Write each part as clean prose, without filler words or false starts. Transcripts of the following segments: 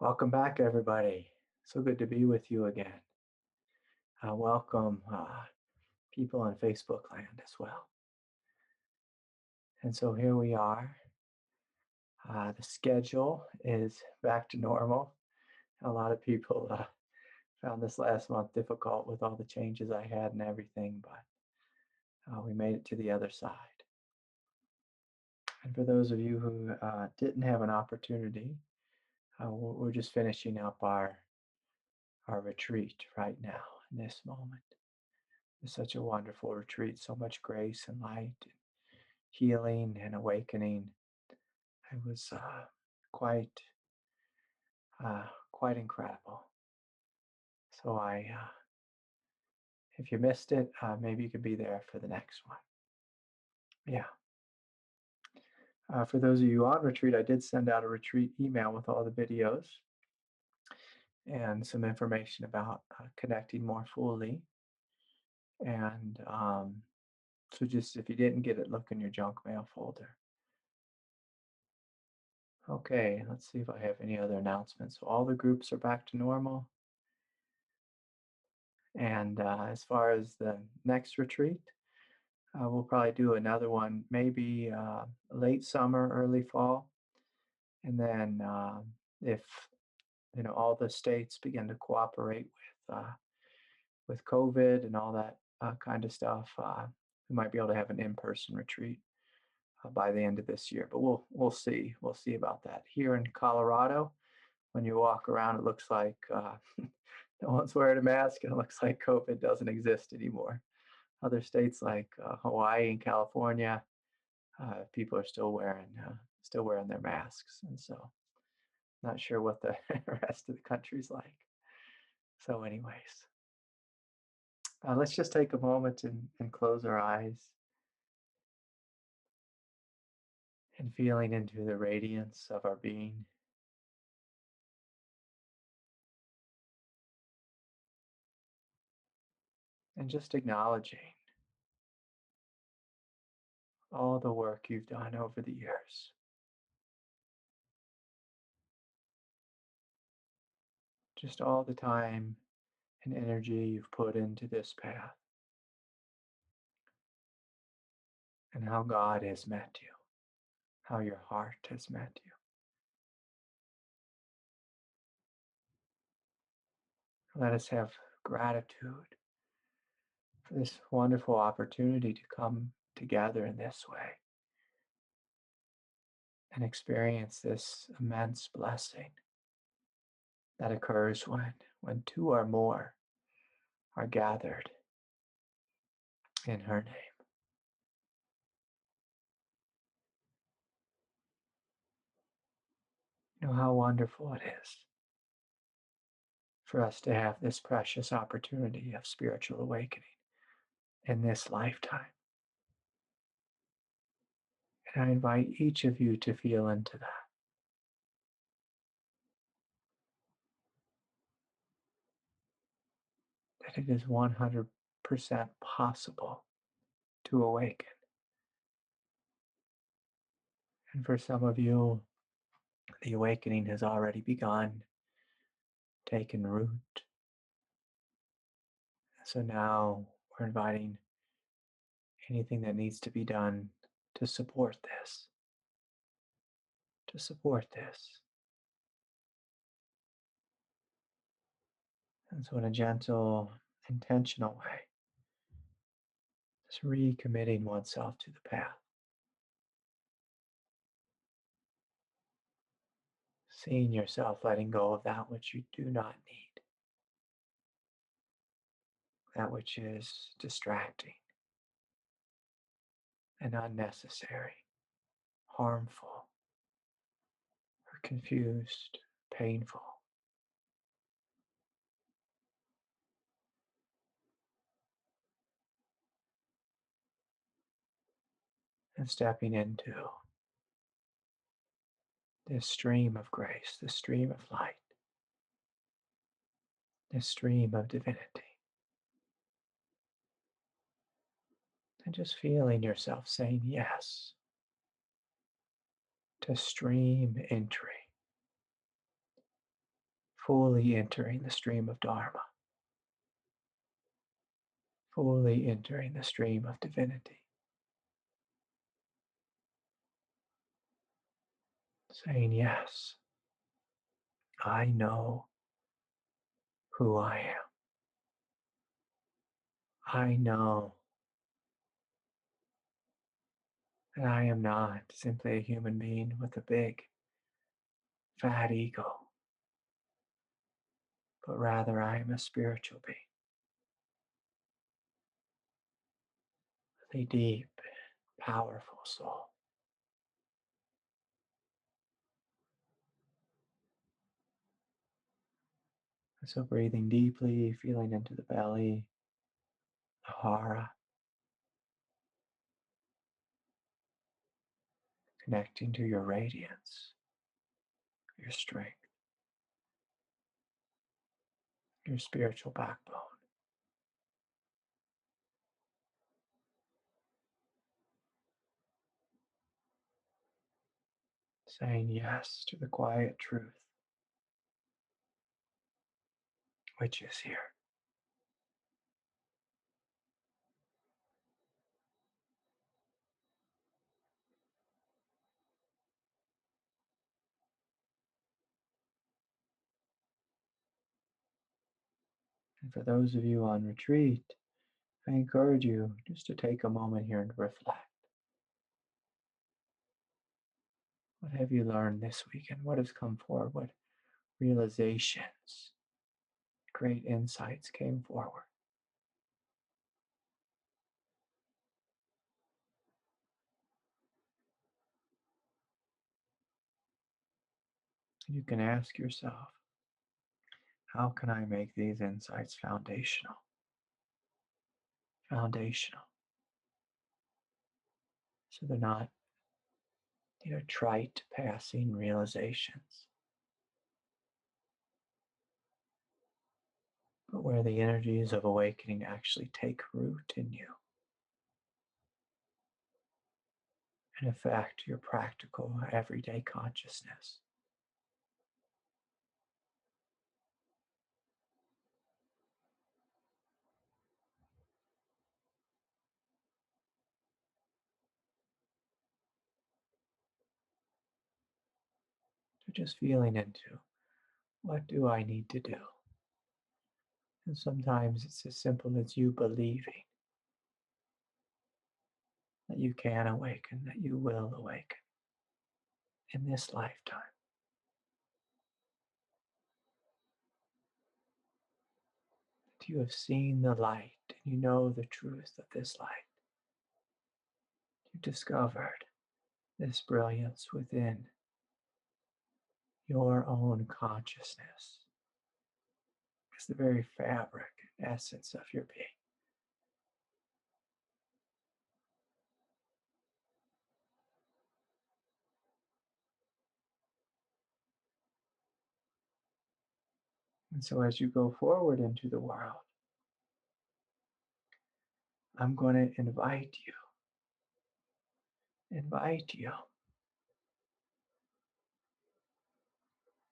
Welcome back, everybody. So good to be with you again. Welcome, people on Facebook land as well. And so here we are. The schedule is back to normal. A lot of people found this last month difficult with all the changes I had and everything, but we made it to the other side. And for those of you who didn't have an opportunity, we're just finishing up our retreat right now in this moment. It's such a wonderful retreat, so much grace and light, and healing and awakening. It was quite quite incredible. So if you missed it, maybe you could be there for the next one. Yeah. For those of you on retreat, I did send out a retreat email with all the videos and some information about connecting more fully. And so just if you didn't get it, look in your junk mail folder. Okay, let's see if I have any other announcements. So all the groups are back to normal. And as far as the next retreat, we'll probably do another one, maybe late summer, early fall. And then if all the states begin to cooperate with COVID and all that kind of stuff, we might be able to have an in-person retreat by the end of this year. But we'll see. We'll see about that. Here in Colorado, when you walk around, it looks like no one's wearing a mask, and it looks like COVID doesn't exist anymore. Other states like Hawaii and California, people are still wearing their masks, and so not sure what the rest of the country's like. So, anyways, let's just take a moment and close our eyes and feeling into the radiance of our being. And just acknowledging all the work you've done over the years. Just all the time and energy you've put into this path. And how God has met you, how your heart has met you. Let us have gratitude for this wonderful opportunity to come together in this way and experience this immense blessing that occurs when two or more are gathered in her name. You know how wonderful it is for us to have this precious opportunity of spiritual awakening in this lifetime. And I invite each of you to feel into that. That it is 100% possible to awaken. And for some of you, the awakening has already begun, taken root. So now we're inviting anything that needs to be done to support this. To support this. And so in a gentle, intentional way, just recommitting oneself to the path. Seeing yourself letting go of that which you do not need. That which is distracting and unnecessary, harmful, or confused, painful. And stepping into this stream of grace, this stream of light, this stream of divinity. And just feeling yourself saying yes to stream entry fully entering the stream of Dharma, fully entering the stream of divinity, saying, yes, I know who I am. I know that I am not simply a human being with a big, fat ego, but rather I am a spiritual being with a deep, powerful soul. And so breathing deeply, feeling into the belly, the hara, connecting to your radiance, your strength, your spiritual backbone. Saying yes to the quiet truth, which is here. And for those of you on retreat, I encourage you just to take a moment here and reflect. What have you learned this week and what has come forward? What realizations, great insights came forward? You can ask yourself, how can I make these insights foundational? Foundational. So they're not, trite passing realizations, but where the energies of awakening actually take root in you and affect your practical, everyday consciousness. So just feeling into, what do I need to do? And sometimes it's as simple as you believing that you can awaken, that you will awaken in this lifetime. That you have seen the light and you know the truth of this light. You've discovered this brilliance within your own consciousness. It's the very fabric and essence of your being. And so as you go forward into the world, I'm going to invite you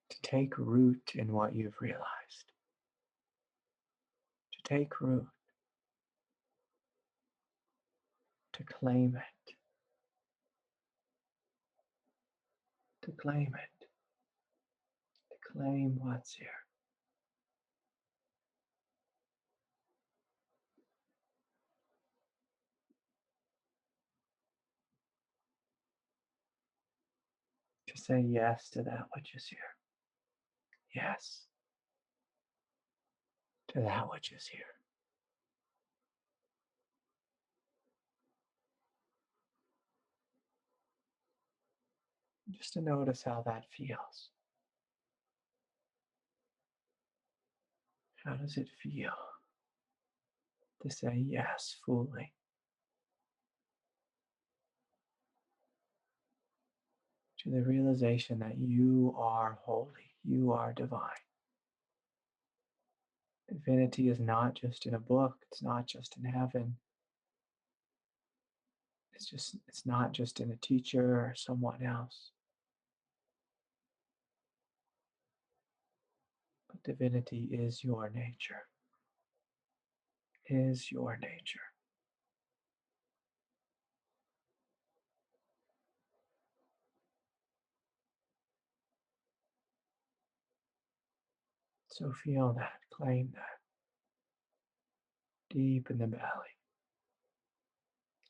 to take root in what you've realized. To take root. To claim it. To claim it. To claim what's here. To say yes to that which is here. Yes to that which is here. Just to notice how that feels. How does it feel to say yes fully to the realization that you are holy, you are divine? Divinity is not just in a book, it's not just in heaven. It's not just in a teacher or someone else. Divinity is your nature. Is your nature. So feel that, claim that, deep in the belly.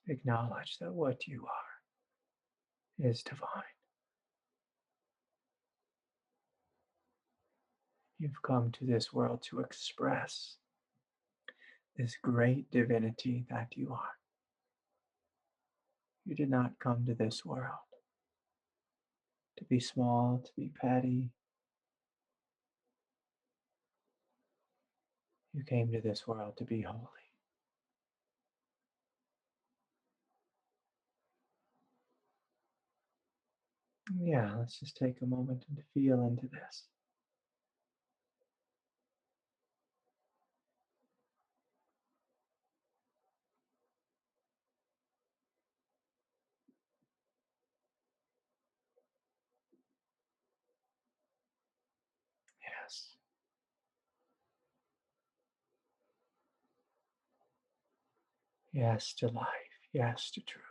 Acknowledge that what you are is divine. You've come to this world to express this great divinity that you are. You did not come to this world to be small, to be petty. You came to this world to be holy. Yeah, let's just take a moment and feel into this. Yes. Yes to life. Yes to truth.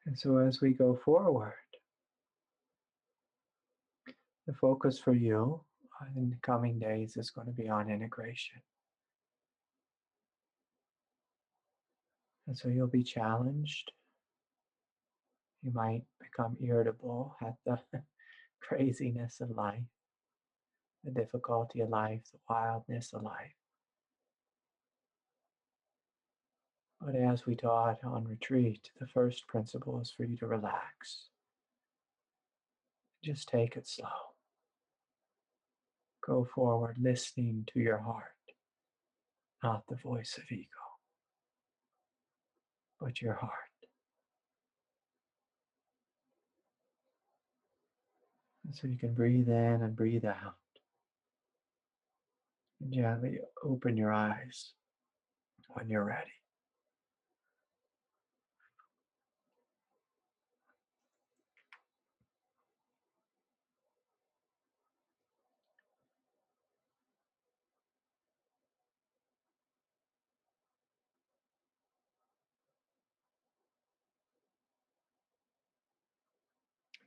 And so as we go forward, the focus for you in the coming days is going to be on integration. And so you'll be challenged. You might become irritable at the craziness of life, the difficulty of life, the wildness of life. But as we taught on retreat, the first principle is for you to relax. Just take it slow. Go forward listening to your heart, not the voice of ego, but your heart. And so you can breathe in and breathe out. And gently open your eyes when you're ready.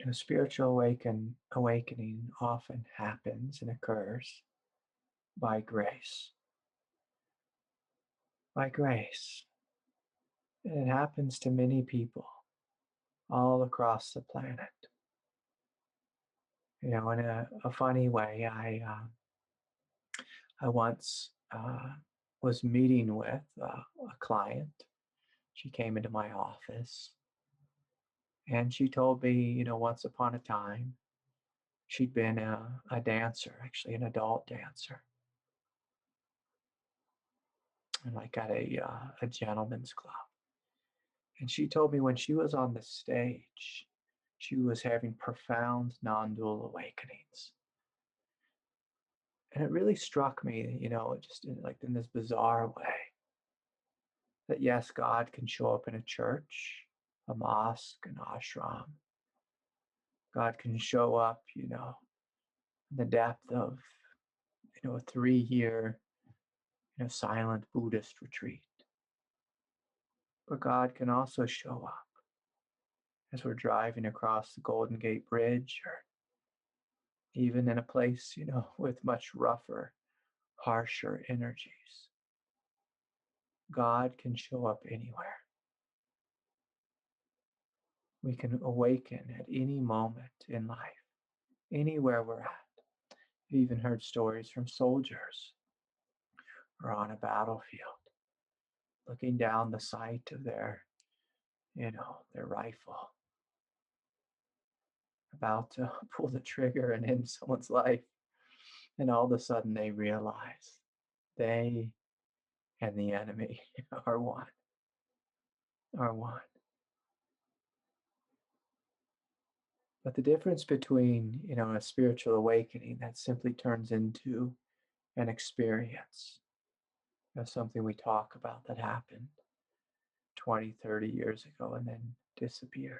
Spiritual awakening often happens and occurs by grace. By grace. And it happens to many people all across the planet. In a funny way, I once was meeting with a client. She came into my office and she told me, once upon a time, she'd been a dancer, actually an adult dancer, and like at a gentleman's club. And she told me when she was on the stage, she was having profound non-dual awakenings. And it really struck me, just in this bizarre way, that yes, God can show up in a church, a mosque, an ashram. God can show up, in the depth of, a 3-year, silent Buddhist retreat. But God can also show up as we're driving across the Golden Gate Bridge, or even in a place, with much rougher, harsher energies. God can show up anywhere. We can awaken at any moment in life, anywhere we're at. I've even heard stories from soldiers who are on a battlefield, looking down the sight of their rifle, about to pull the trigger and end someone's life. And all of a sudden they realize they and the enemy are one. But the difference between, a spiritual awakening that simply turns into an experience, something we talk about that happened 20, 30 years ago and then disappeared.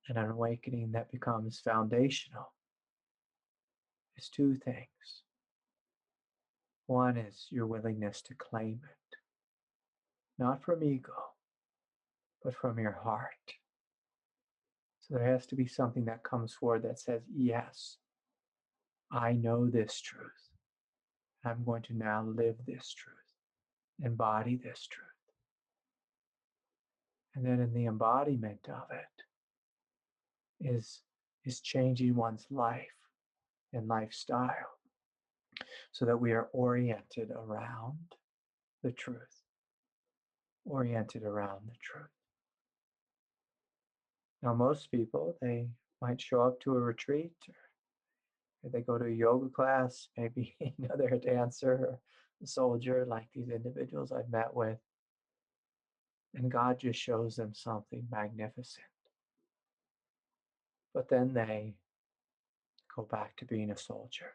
And an awakening that becomes foundational is two things. One is your willingness to claim it, not from ego, but from your heart. So there has to be something that comes forward that says, yes, I know this truth. I'm going to now live this truth, embody this truth. And then in the embodiment of it is changing one's life and lifestyle so that we are oriented around the truth, oriented around the truth. Now, most people, they might show up to a retreat, or they go to a yoga class, maybe they're a dancer or a soldier, like these individuals I've met with, and God just shows them something magnificent. But then they go back to being a soldier.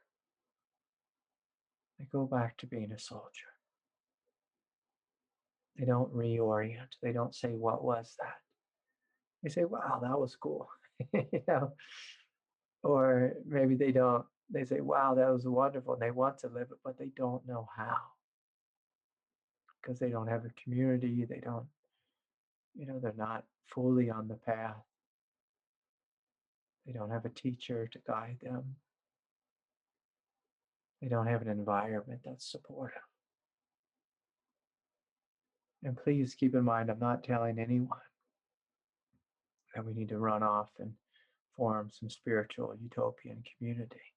They go back to being a soldier. They don't reorient. They don't say, what was that? They say, wow, that was cool. Or maybe they don't. They say, wow, that was wonderful. And they want to live it, but they don't know how. Because they don't have a community. They don't, they're not fully on the path. They don't have a teacher to guide them. They don't have an environment that's supportive. And please keep in mind, I'm not telling anyone that we need to run off and form some spiritual utopian community.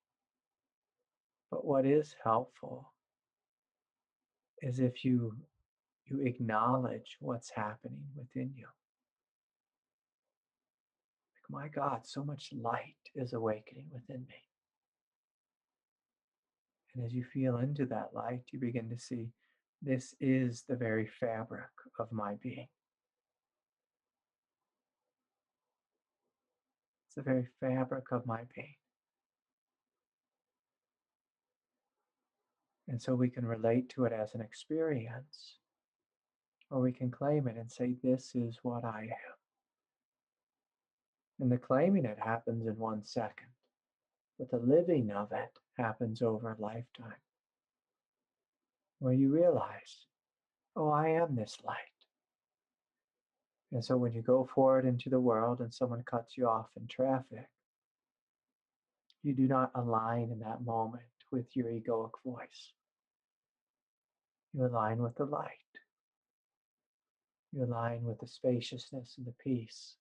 But what is helpful is if you acknowledge what's happening within you. Like, my God, so much light is awakening within me. And as you feel into that light, you begin to see this is the very fabric of my being. It's the very fabric of my being. And so we can relate to it as an experience, or we can claim it and say, this is what I am. And the claiming it happens in 1 second, but the living of it happens over a lifetime, where you realize, oh, I am this light. And so when you go forward into the world and someone cuts you off in traffic, you do not align in that moment with your egoic voice. You align with the light. You align with the spaciousness and the peace.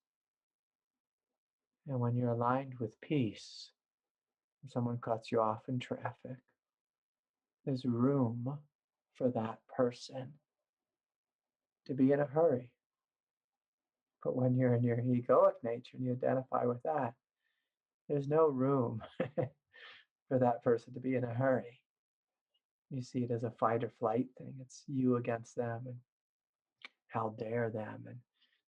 And when you're aligned with peace, when someone cuts you off in traffic, there's room for that person to be in a hurry. But when you're in your egoic nature and you identify with that, there's no room for that person to be in a hurry. You see it as a fight or flight thing. It's you against them, and how dare them, and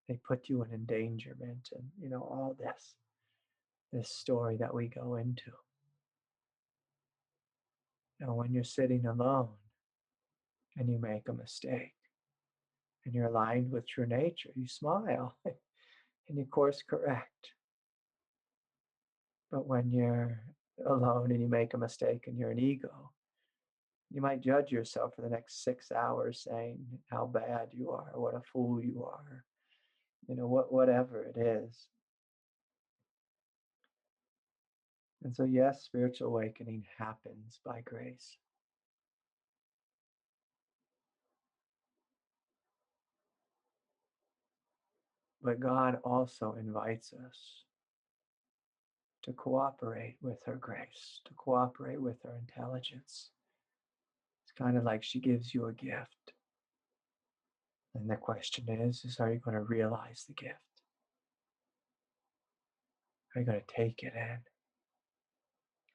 they put you in endangerment, and all this story that we go into. Now, when you're sitting alone and you make a mistake and you're aligned with true nature, you smile and you course correct. But when you're alone and you make a mistake and you're an ego, you might judge yourself for the next 6 hours saying how bad you are, what a fool you are, whatever it is. And so, yes, spiritual awakening happens by grace. But God also invites us to cooperate with her grace, to cooperate with her intelligence. It's kind of like she gives you a gift. And the question is are you going to realize the gift? Are you going to take it in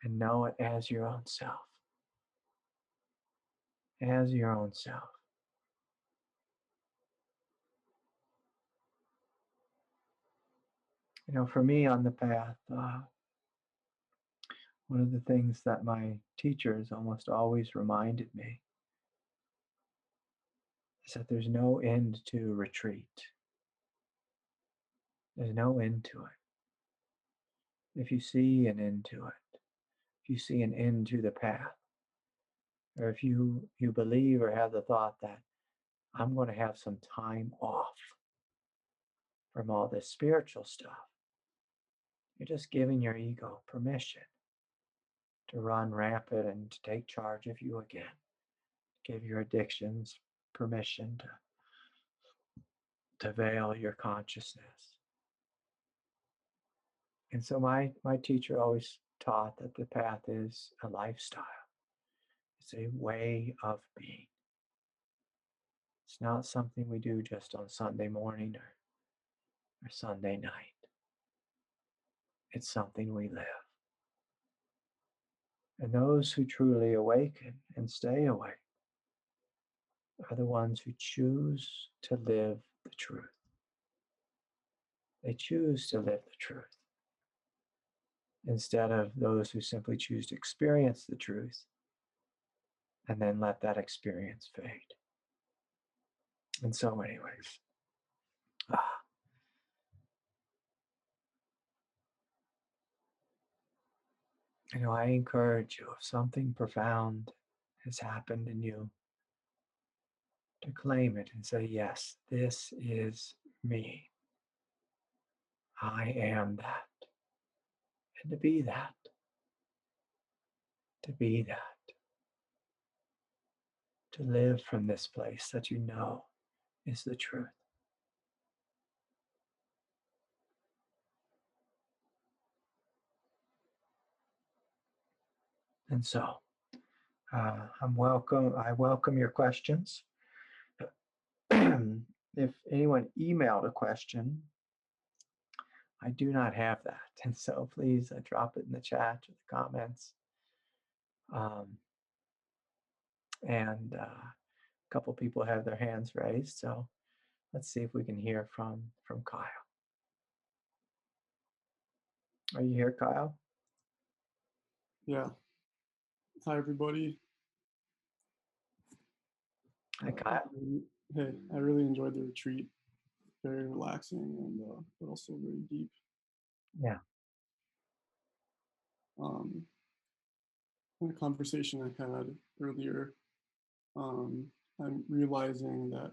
and know it as your own self? As your own self. For me on the path, one of the things that my teachers almost always reminded me is that there's no end to retreat. There's no end to it. if you see an end to it, if you see an end to the path, or if you believe or have the thought that I'm going to have some time off from all this spiritual stuff, you're just giving your ego permission to run rampant and to take charge of you again. Give your addictions permission to veil your consciousness. And so my teacher always taught that the path is a lifestyle. It's a way of being. It's not something we do just on Sunday morning or Sunday night. It's something we live. And those who truly awaken and stay awake are the ones who choose to live the truth. They choose to live the truth instead of those who simply choose to experience the truth and then let that experience fade. In so many ways. I encourage you, if something profound has happened in you, to claim it and say, yes, this is me. I am that. And to be that. To be that. To live from this place that you know is the truth. And so, I welcome your questions. If anyone emailed a question, I do not have that. And so please drop it in the chat or the comments. And a couple people have their hands raised. So let's see if we can hear from Kyle. Are you here, Kyle? Yeah. Hi, everybody. Hi, Kyle. Hey, I really enjoyed the retreat. Very relaxing and but also very deep. Yeah. In a conversation I had earlier, I'm realizing that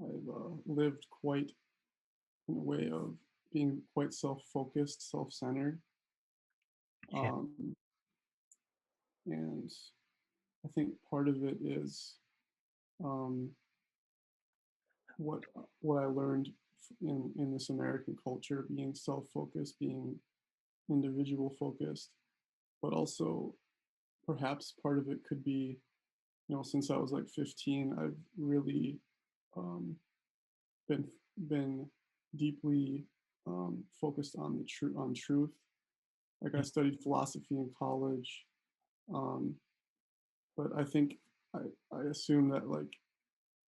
I've lived quite in a way of being quite self-focused, self-centered. Yeah. And I think part of it is what I learned in this American culture, being self-focused, being individual focused, but also perhaps part of it could be, since I was like 15, I've really been deeply focused on truth. Like I studied philosophy in college, but I think I assume that like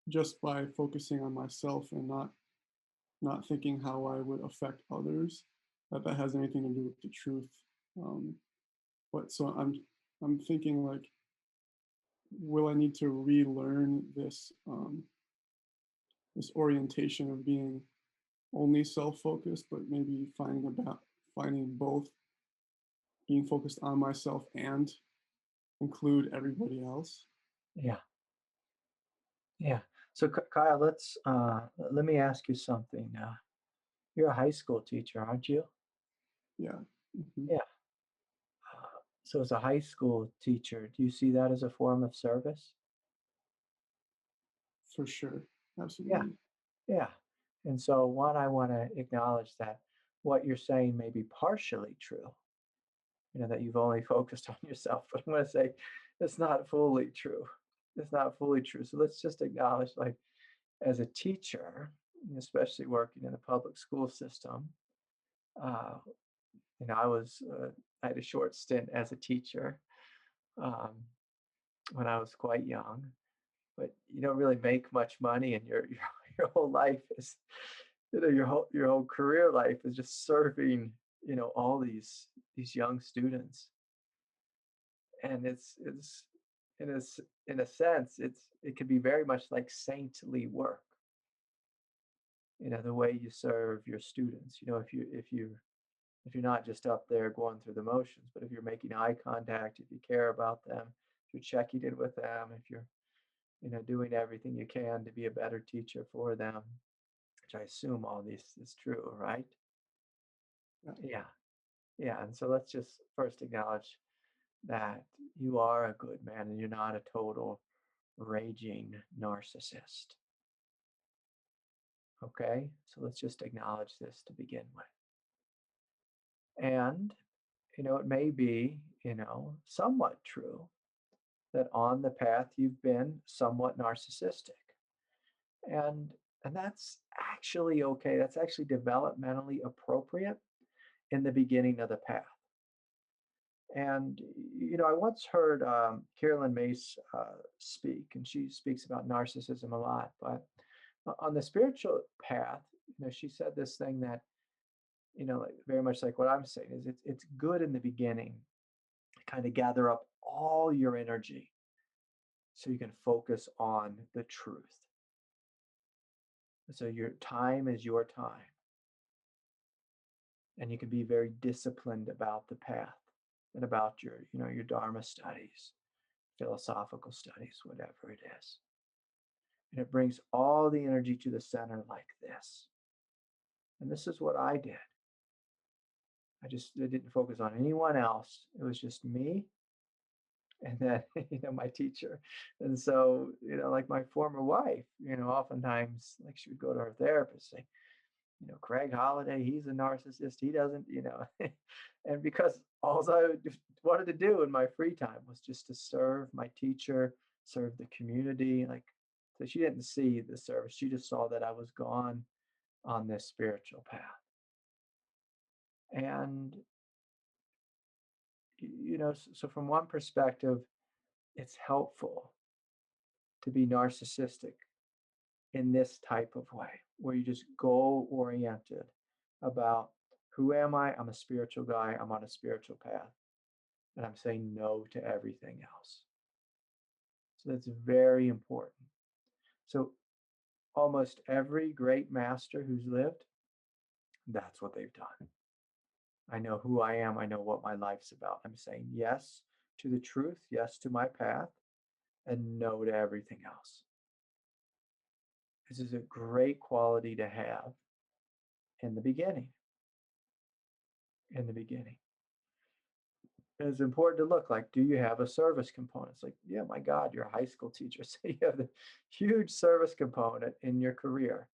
just by focusing on myself and not thinking how I would affect others, that has anything to do with the truth. But so I'm thinking like, will I need to relearn this this orientation of being only self-focused, but maybe finding both, being focused on myself and include everybody else. Yeah. Yeah. So Kyle, let me ask you something. You're a high school teacher, aren't you? Yeah. Mm-hmm. Yeah. So as a high school teacher, do you see that as a form of service? For sure. Yeah. Absolutely. Yeah. And so one, I want to acknowledge that what you're saying may be partially true, that you've only focused on yourself, but I'm going to say it's not fully true. It's not fully true. So let's just acknowledge, like, as a teacher, especially working in the public school system, uh, I had a short stint as a teacher um, when I was quite young, but you don't really make much money, and your whole life is, your whole career life is just serving, all these young students, and it's in a sense it can be very much like saintly work. The way you serve your students. If you If you're not just up there going through the motions, but if you're making eye contact, if you care about them, if you're checking in with them, if you're, doing everything you can to be a better teacher for them, which I assume all this is true, right? Yeah. Yeah. Yeah. And so let's just first acknowledge that you are a good man and you're not a total raging narcissist. Okay. So let's just acknowledge this to begin with. And, it may be, somewhat true that on the path you've been somewhat narcissistic. And and that's actually okay. That's actually developmentally appropriate in the beginning of the path. And I once heard Carolyn Mace speak, and she speaks about narcissism a lot. But on the spiritual path, she said this thing that like, very much like what I'm saying is it's good in the beginning to kind of gather up all your energy so you can focus on the truth. So your time is your time, and you can be very disciplined about the path and about your Dharma studies, philosophical studies, whatever it is. And it brings all the energy to the center like this. And this is what I did. I didn't focus on anyone else. It was just me and then, my teacher. And so, like my former wife, oftentimes like she would go to her therapist, say, Craig Holiday, he's a narcissist. He doesn't, and because all I just wanted to do in my free time was just to serve my teacher, serve the community. Like, so she didn't see the service. She just saw that I was gone on this spiritual path. And, so from one perspective, it's helpful to be narcissistic in this type of way, where you just goal oriented about who am I? I'm a spiritual guy. I'm on a spiritual path. And I'm saying no to everything else. So that's very important. So almost every great master who's lived, that's what they've done. I know who I am. I know what my life's about. I'm saying yes to the truth, yes to my path, and no to everything else. This is a great quality to have in the beginning. In the beginning. It's important to look like, do you have a service component? It's like, yeah, my God, you're a high school teacher. So you have the huge service component in your career.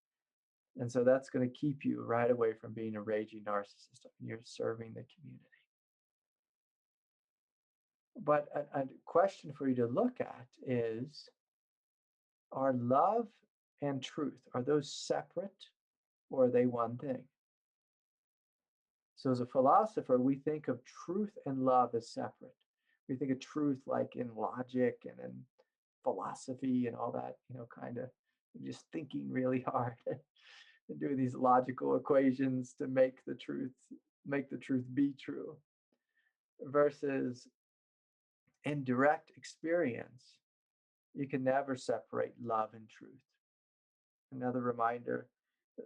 And so that's going to keep you right away from being a raging narcissist. You're serving the community. But a question for you to look at is, are love and truth, are those separate or are they one thing? So as a philosopher, we think of truth and love as separate. We think of truth like in logic and in philosophy and all that, kind of just thinking really hard and doing these logical equations to make the truth be true. Versus in direct experience, you can never separate love and truth. Another reminder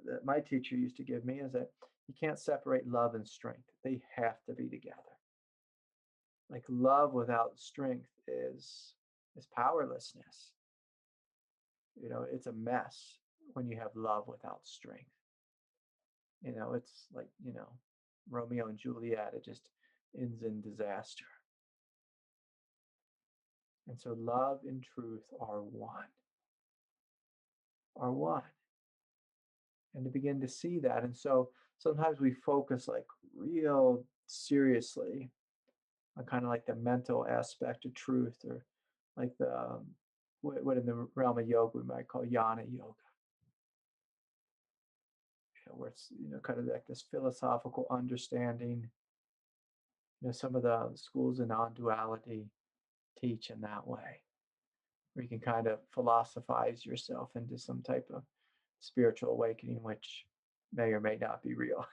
that my teacher used to give me is that you can't separate love and strength. They have to be together. Like love without strength is powerlessness. It's a mess when you have love without strength. It's like, Romeo and Juliet, it just ends in disaster. And so love and truth are one. Are one. And to begin to see that. And so sometimes we focus like real seriously on kind of like the mental aspect of truth, or like the what in the realm of yoga we might call jnana yoga, where it's kind of like this philosophical understanding. Some of the schools in non-duality teach in that way, where you can kind of philosophize yourself into some type of spiritual awakening, which may or may not be real.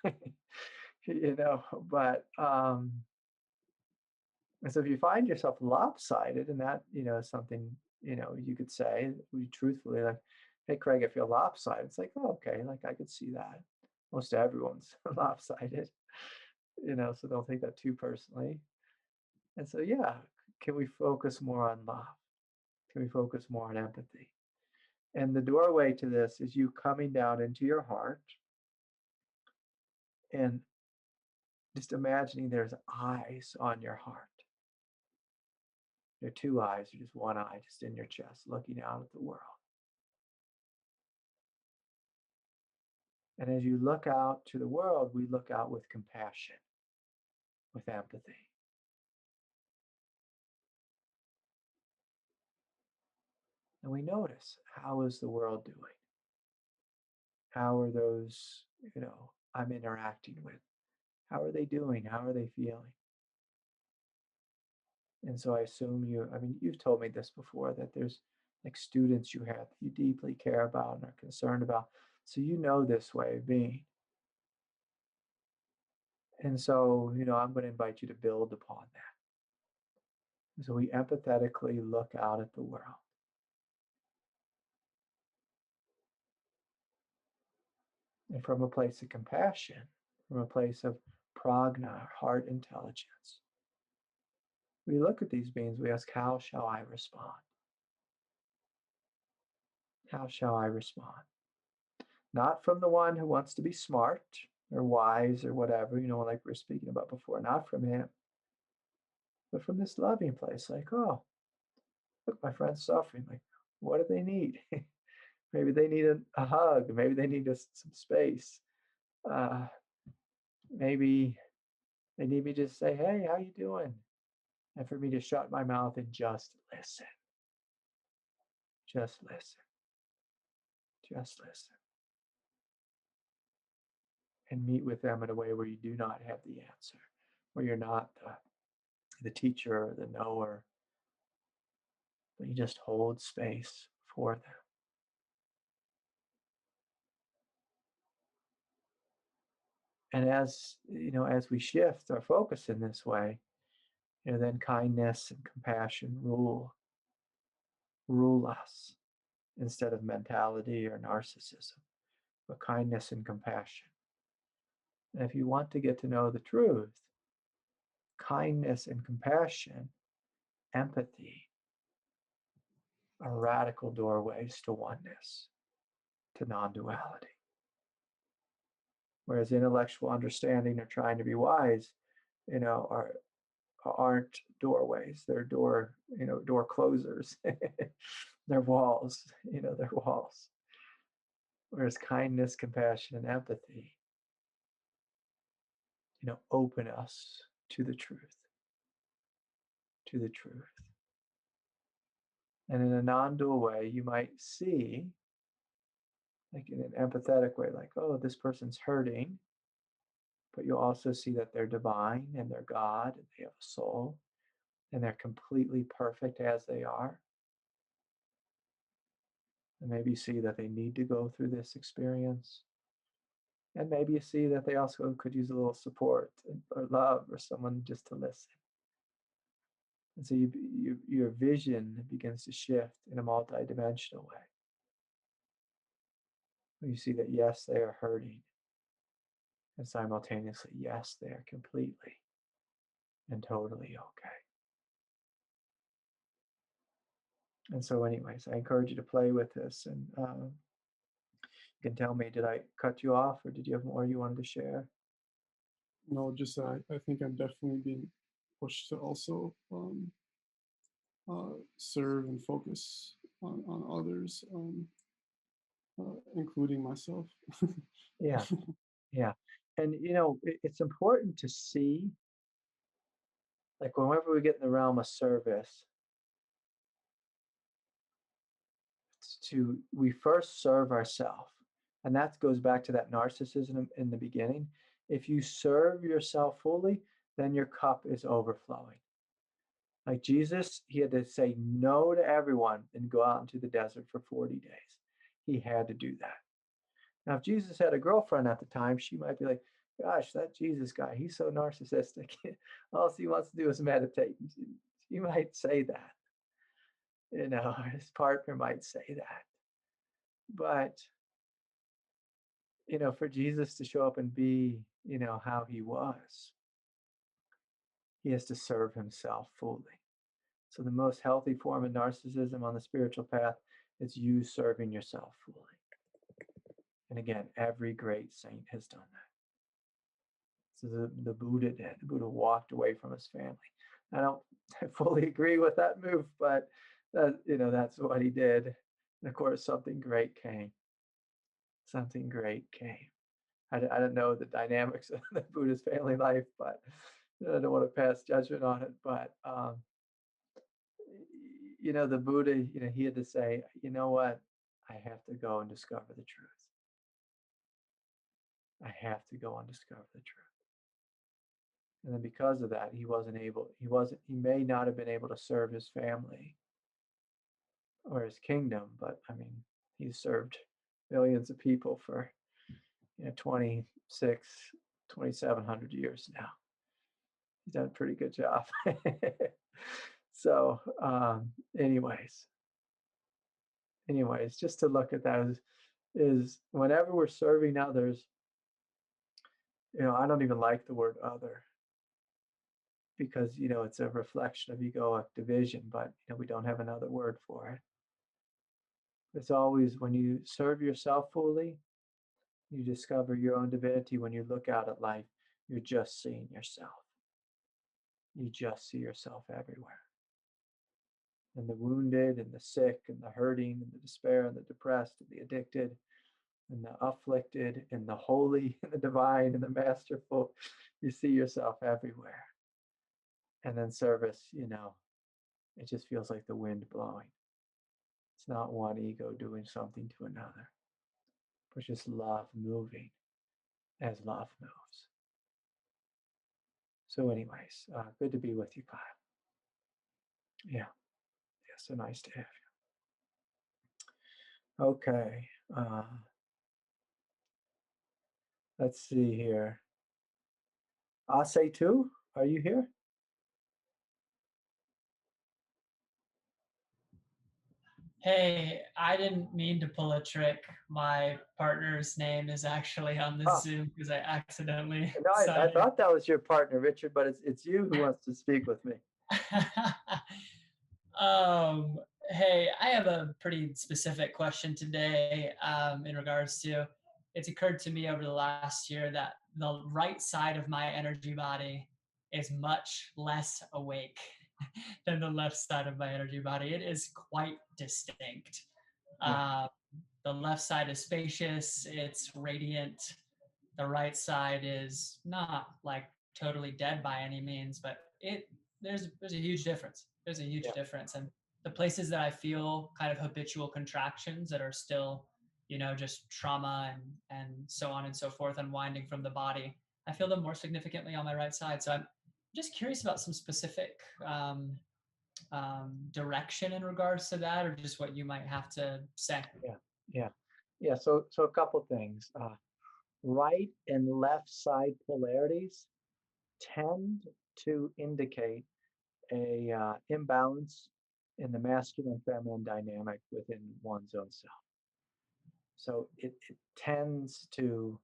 But and so if you find yourself lopsided, and that, is something, you could say truthfully, like, hey, Craig, I feel lopsided. It's like, oh, okay, like I could see that. Most everyone's lopsided. so don't take that too personally. And so, yeah, can we focus more on love? Can we focus more on empathy? And the doorway to this is you coming down into your heart and just imagining there's eyes on your heart. There are two eyes, or just one eye, just in your chest, looking out at the world. And as you look out to the world, we look out with compassion, with empathy. And we notice, how is the world doing? How are those, I'm interacting with? How are they doing? How are they feeling? And so I assume you've told me this before, that there's like students you have that you deeply care about and are concerned about. So you know this way of being. And so, I'm going to invite you to build upon that. So we empathetically look out at the world. And from a place of compassion, from a place of prajna, heart intelligence, we look at these beings, we ask, how shall I respond? How shall I respond? Not from the one who wants to be smart or wise or whatever, like we were speaking about before, not from him, but from this loving place, like, oh, look, my friend's suffering. Like, what do they need? Maybe they need a hug. Maybe they need some space. Uh, maybe they need me to say, hey, how you doing? And for me to shut my mouth and just listen. Just listen. Just listen. And meet with them in a way where you do not have the answer, where you're not the teacher or the knower, but you just hold space for them. And as we shift our focus in this way, then kindness and compassion rule us, instead of mentality or narcissism, but kindness and compassion. And if you want to get to know the truth, kindness and compassion, empathy, are radical doorways to oneness, to non-duality. Whereas intellectual understanding or trying to be wise, aren't doorways. They're door closers. They're walls. They're walls. Whereas kindness, compassion, and empathy, open us to the truth. To the truth. And in a non-dual way, you might see, like in an empathetic way, like, oh, this person's hurting. But you'll also see that they're divine and they're God and they have a soul and they're completely perfect as they are. And maybe you see that they need to go through this experience. And maybe you see that they also could use a little support or love or someone just to listen. And so your vision begins to shift in a multidimensional way. You see that, yes, they are hurting. And simultaneously, yes, they are completely and totally okay. And so anyways, I encourage you to play with this. And you can tell me, did I cut you off or did you have more you wanted to share? No, just I think I'm definitely being pushed to also serve and focus on others, including myself. Yeah, yeah. And, it's important to see, like whenever we get in the realm of service, we first serve ourselves. And that goes back to that narcissism in the beginning. If you serve yourself fully, then your cup is overflowing. Like Jesus, he had to say no to everyone and go out into the desert for 40 days. He had to do that. Now, if Jesus had a girlfriend at the time, she might be like, gosh, that Jesus guy, he's so narcissistic. All he wants to do is meditate. She might say that. His partner might say that. But, for Jesus to show up and be, how he was, He has to serve himself fully. So the most healthy form of narcissism on the spiritual path is you serving yourself fully. And again, every great saint has done that. So the Buddha did. The Buddha walked away from his family. I don't fully agree with that move, but that's what he did. And of course, something great came. Something great came. I don't know the dynamics of the Buddha's family life, but I don't want to pass judgment on it. But the Buddha, he had to say, you know what? I have to go and discover the truth. I have to go and discover the truth. And then because of that, he may not have been able to serve his family or his kingdom, but I mean, he's served millions of people for 26, 2,700 years now. He's done a pretty good job. So, anyways, just to look at that is whenever we're serving others, I don't even like the word other because, it's a reflection of egoic division, but, we don't have another word for it. It's always when you serve yourself fully, you discover your own divinity. When you look out at life, you're just seeing yourself. You just see yourself everywhere. And the wounded and the sick and the hurting and the despair and the depressed and the addicted and the afflicted and the holy and the divine and the masterful. You see yourself everywhere. And then service, it just feels like the wind blowing. It's not one ego doing something to another, but just love moving as love moves. So anyways, good to be with you, Kyle. Yeah, so nice to have you. Okay, let's see here. Ase too, are you here? Hey, I didn't mean to pull a trick. My partner's name is actually on this Zoom because I accidentally No, I signed thought that was your partner, Richard, but it's you who wants to speak with me. Hey, I have a pretty specific question today in regards to, it's occurred to me over the last year that the right side of my energy body is much less awake than the left side of my energy body. It is quite distinct. The left side is spacious, it's radiant. The right side is not like totally dead by any means, but there's a huge difference. There's a huge difference. And the places that I feel kind of habitual contractions that are still, just trauma and so on and so forth, unwinding from the body, I feel them more significantly on my right side. So I'm just curious about some specific direction in regards to that, or just what you might have to say. Yeah. So a couple things. Right and left side polarities tend to indicate a imbalance in the masculine feminine dynamic within one's own self. So it tends to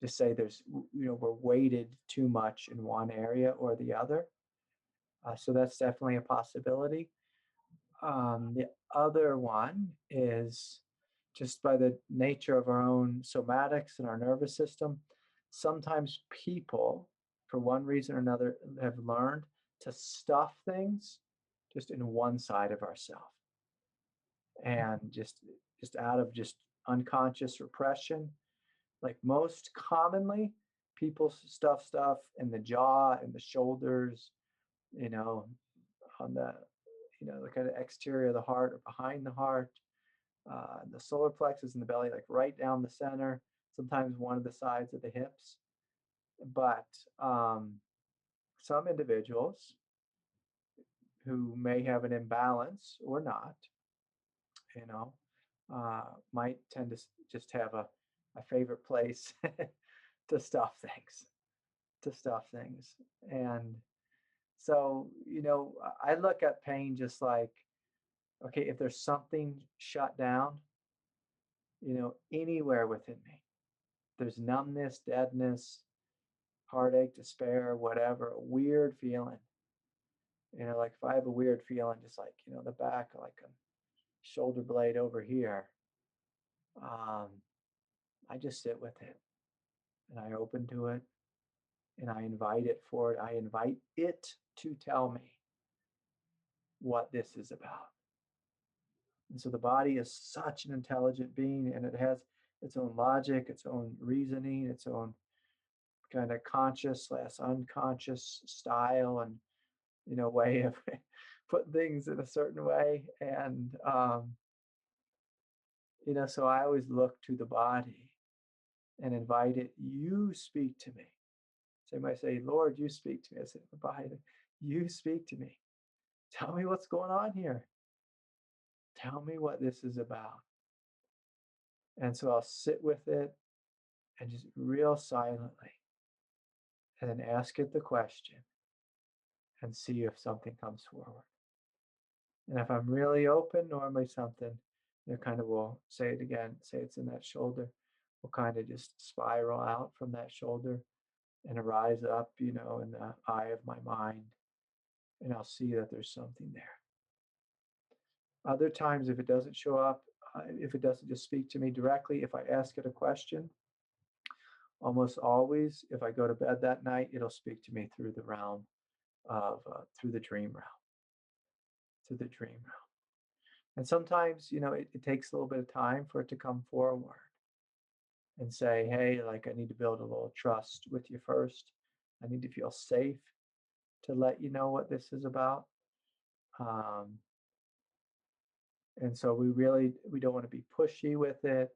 just say there's we're weighted too much in one area or the other. So that's definitely a possibility. The other one is just by the nature of our own somatics and our nervous system. Sometimes people, for one reason or another, have learned to stuff things just in one side of ourselves, and just out of just unconscious repression. Like most commonly, people stuff in the jaw and the shoulders, on the kind of exterior of the heart or behind the heart, the solar plexus in the belly, like right down the center, sometimes one of the sides of the hips. But some individuals who may have an imbalance or not, might tend to just have a favorite place to stuff things. And so, I look at pain just like, okay, if there's something shut down, anywhere within me, there's numbness, deadness, heartache, despair, whatever, a weird feeling. Like if I have a weird feeling, just like, the back, like a shoulder blade over here, um, I just sit with it and I open to it and I invite it forward. I invite it to tell me what this is about. And so the body is such an intelligent being, and it has its own logic, its own reasoning, its own kind of conscious slash unconscious style and way of put things in a certain way. And so I always look to the body and invite it. You speak to me. So you might say, Lord, you speak to me. I say, the body, you speak to me. Tell me what's going on here. Tell me what this is about. And so I'll sit with it and just real silently, and then ask it the question and see if something comes forward. And if I'm really open, normally something, kind of will say it again, say it's in that shoulder, will kind of just spiral out from that shoulder and arise up, in the eye of my mind. And I'll see that there's something there. Other times, if it doesn't show up, if it doesn't just speak to me directly, if I ask it a question, almost always, if I go to bed that night, it'll speak to me through the realm of, through the dream realm, through the dream realm. And sometimes, it takes a little bit of time for it to come forward and say, hey, like I need to build a little trust with you first. I need to feel safe to let you know what this is about. And so we don't want to be pushy with it.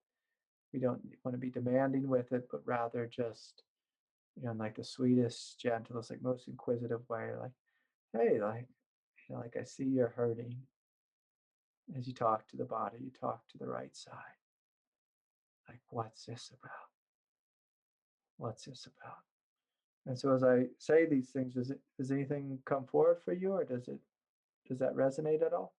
We don't want to be demanding with it, but rather just, in like the sweetest, gentlest, like most inquisitive way, like, hey, like, like I see you're hurting. As you talk to the body, you talk to the right side. Like, what's this about? What's this about? And so as I say these things, does anything come forward for you, or does that resonate at all?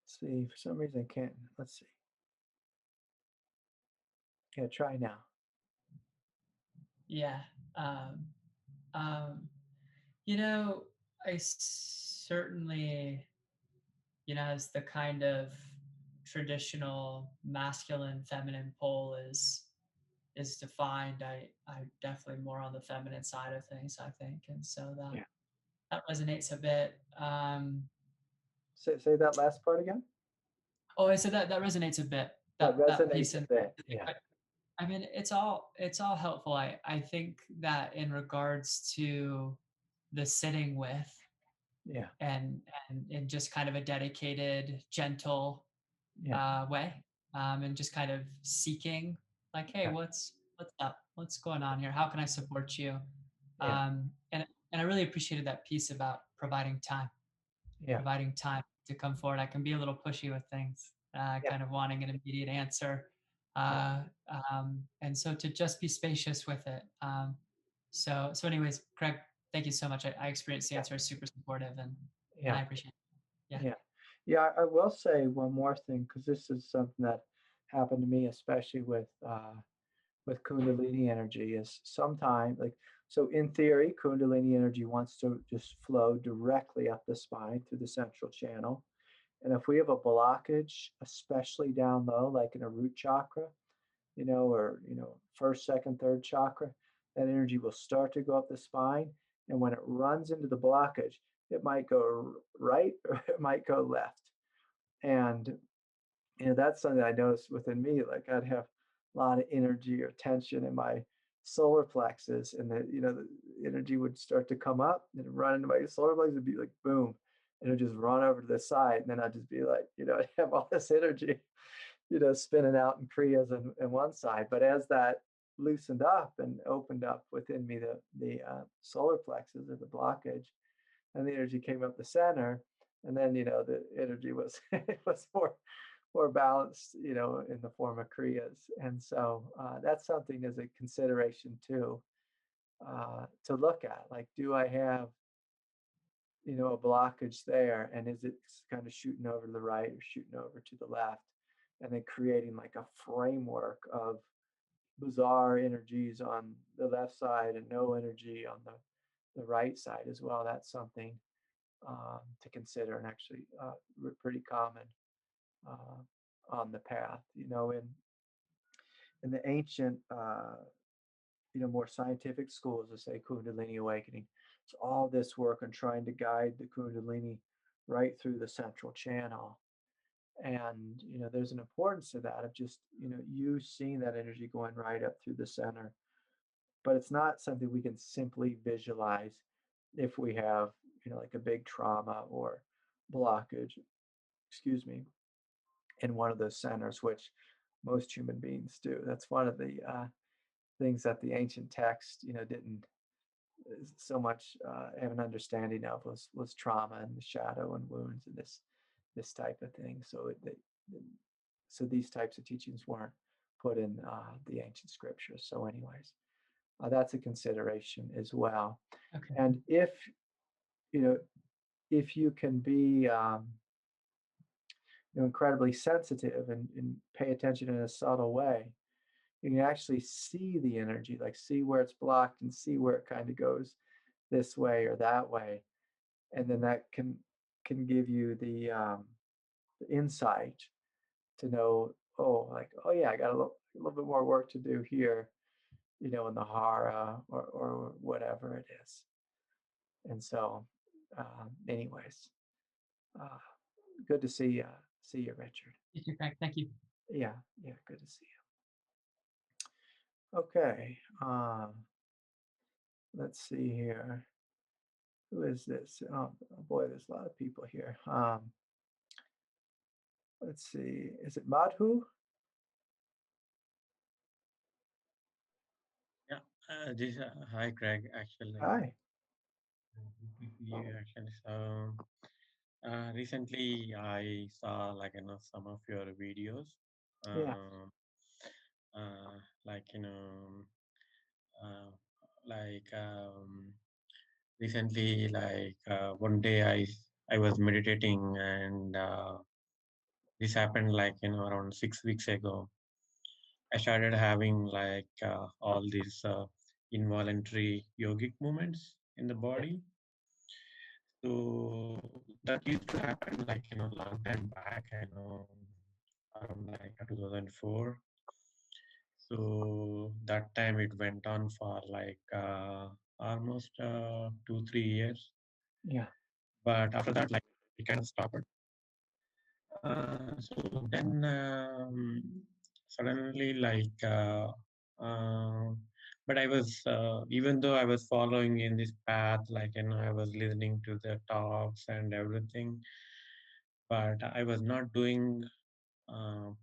Let's see, for some reason I can't. Let's see. Yeah, try now. Yeah. Um, um, I certainly, as the kind of traditional masculine feminine pole is defined, I definitely more on the feminine side of things, I think. And so Yeah. that resonates a bit. Say that last part again. Oh, I said that resonates a bit. That That piece resonates a in bit. Yeah. I mean, it's all helpful. I think that in regards to the sitting with Yeah. and in just kind of a dedicated, gentle Yeah. way, and just kind of seeking, like, hey, Yeah. what's up? What's going on here? How can I support you? Yeah. And I really appreciated that piece about providing time. Yeah. Providing time to come forward. I can be a little pushy with things, Yeah. kind of wanting an immediate answer. And so to just be spacious with it. So anyways, Craig, thank you so much. I experienced the answer as super supportive, and Yeah. I appreciate it. Yeah. Yeah. Yeah. I will say one more thing, because this is something that happened to me, especially with kundalini energy, is sometimes, like, so in theory, kundalini energy wants to just flow directly up the spine through the central channel. And if we have a blockage, especially down low, like in a root chakra, or, first, second, third chakra, that energy will start to go up the spine. And when it runs into the blockage, it might go right or it might go left. And, that's something I noticed within me. Like I'd have a lot of energy or tension in my solar plexus, and the energy would start to come up and run into my solar plexus and be like, boom. And it would just run over to the side. And then I'd just be like, I have all this energy spinning out in kriyas in one side. But as that loosened up and opened up within me, the solar plexus or the blockage, and the energy came up the center, and then the energy was was more balanced, in the form of kriyas. And so that's something as a consideration too, to look at. Like, do I have a blockage there, and is it kind of shooting over to the right or shooting over to the left, and then creating like a framework of bizarre energies on the left side and no energy on the right side as well. That's something to consider, and actually pretty common on the path. In the ancient, more scientific schools, let's say Kundalini awakening, it's all this work on trying to guide the Kundalini right through the central channel. And there's an importance to that, of just you seeing that energy going right up through the center. But it's not something we can simply visualize if we have like a big trauma or blockage, excuse me, in one of those centers, which most human beings do. That's one of the things that the ancient text didn't so much have an understanding of, was trauma and the shadow and wounds and this type of thing. So these types of teachings weren't put in the ancient scriptures. So anyways, that's a consideration as well. Okay. And if you can be incredibly sensitive and pay attention in a subtle way, you can actually see the energy, like see where it's blocked and see where it kind of goes this way or that way. And then that can give you the insight to know, oh yeah, I got a little bit more work to do here, in the hara or whatever it is. And so, anyways, good to see you, Richard. You too, Frank. Thank you. Yeah, good to see you. Okay, let's see here. Who is this? Oh boy, there's a lot of people here. Let's see. Is it Madhu? Yeah, this hi Greg. Actually, Hi. you actually. So recently I saw some of your videos. Yeah. Like uh, like recently one day I was meditating, and this happened around 6 weeks ago. I started having all these involuntary yogic movements in the body. So that used to happen long time back, around 2004. So that time it went on for almost 2-3 years. Yeah. But after that, it kind of stopped. So then suddenly but I was even though I was following in this path, I was listening to the talks and everything, but I was not doing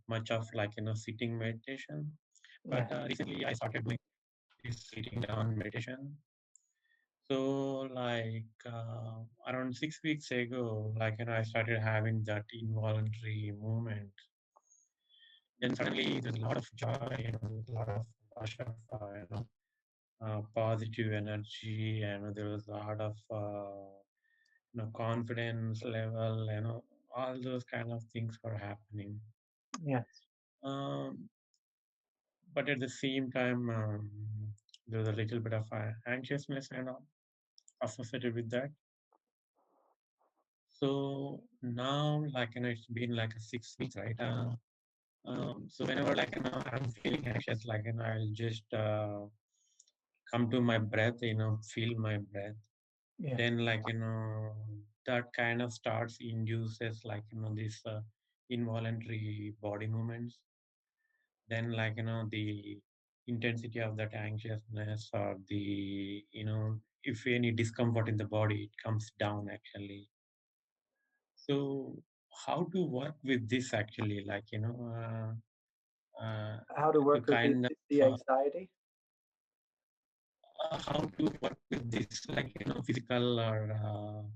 much of sitting meditation. But recently I started doing this sitting down meditation. So around 6 weeks ago, I started having that involuntary movement. Then suddenly there's a lot of joy, a lot of rush of positive energy, and there was a lot of confidence level, all those kind of things were happening. Yes. But at the same time, there was a little bit of anxiousness associated with that. So now, it's been 6 weeks, right? So whenever I'm feeling anxious, I'll just come to my breath, feel my breath. Yeah. Then that kind of starts induces this involuntary body movements. Then the intensity of that anxiousness, or the if any discomfort in the body, it comes down actually. So how to work with this actually, How to work with kind the of anxiety? how to work with this physical or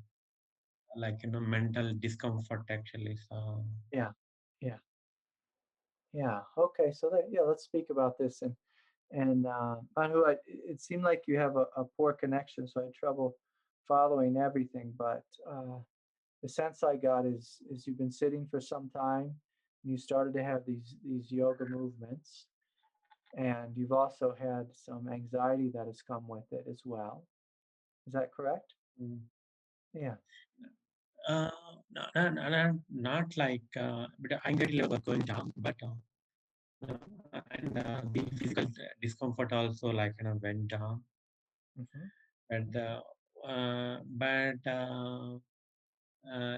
mental discomfort actually. So Yeah. Okay. So let's speak about this. And Madhu, it seemed like you have a poor connection, so I had trouble following everything, but the sense I got is you've been sitting for some time, and you started to have these yoga movements, and you've also had some anxiety that has come with it as well. Is that correct? Mm. Yeah. Not like, but anxiety level was going down, but and the physical discomfort also like went down. Mm-hmm. But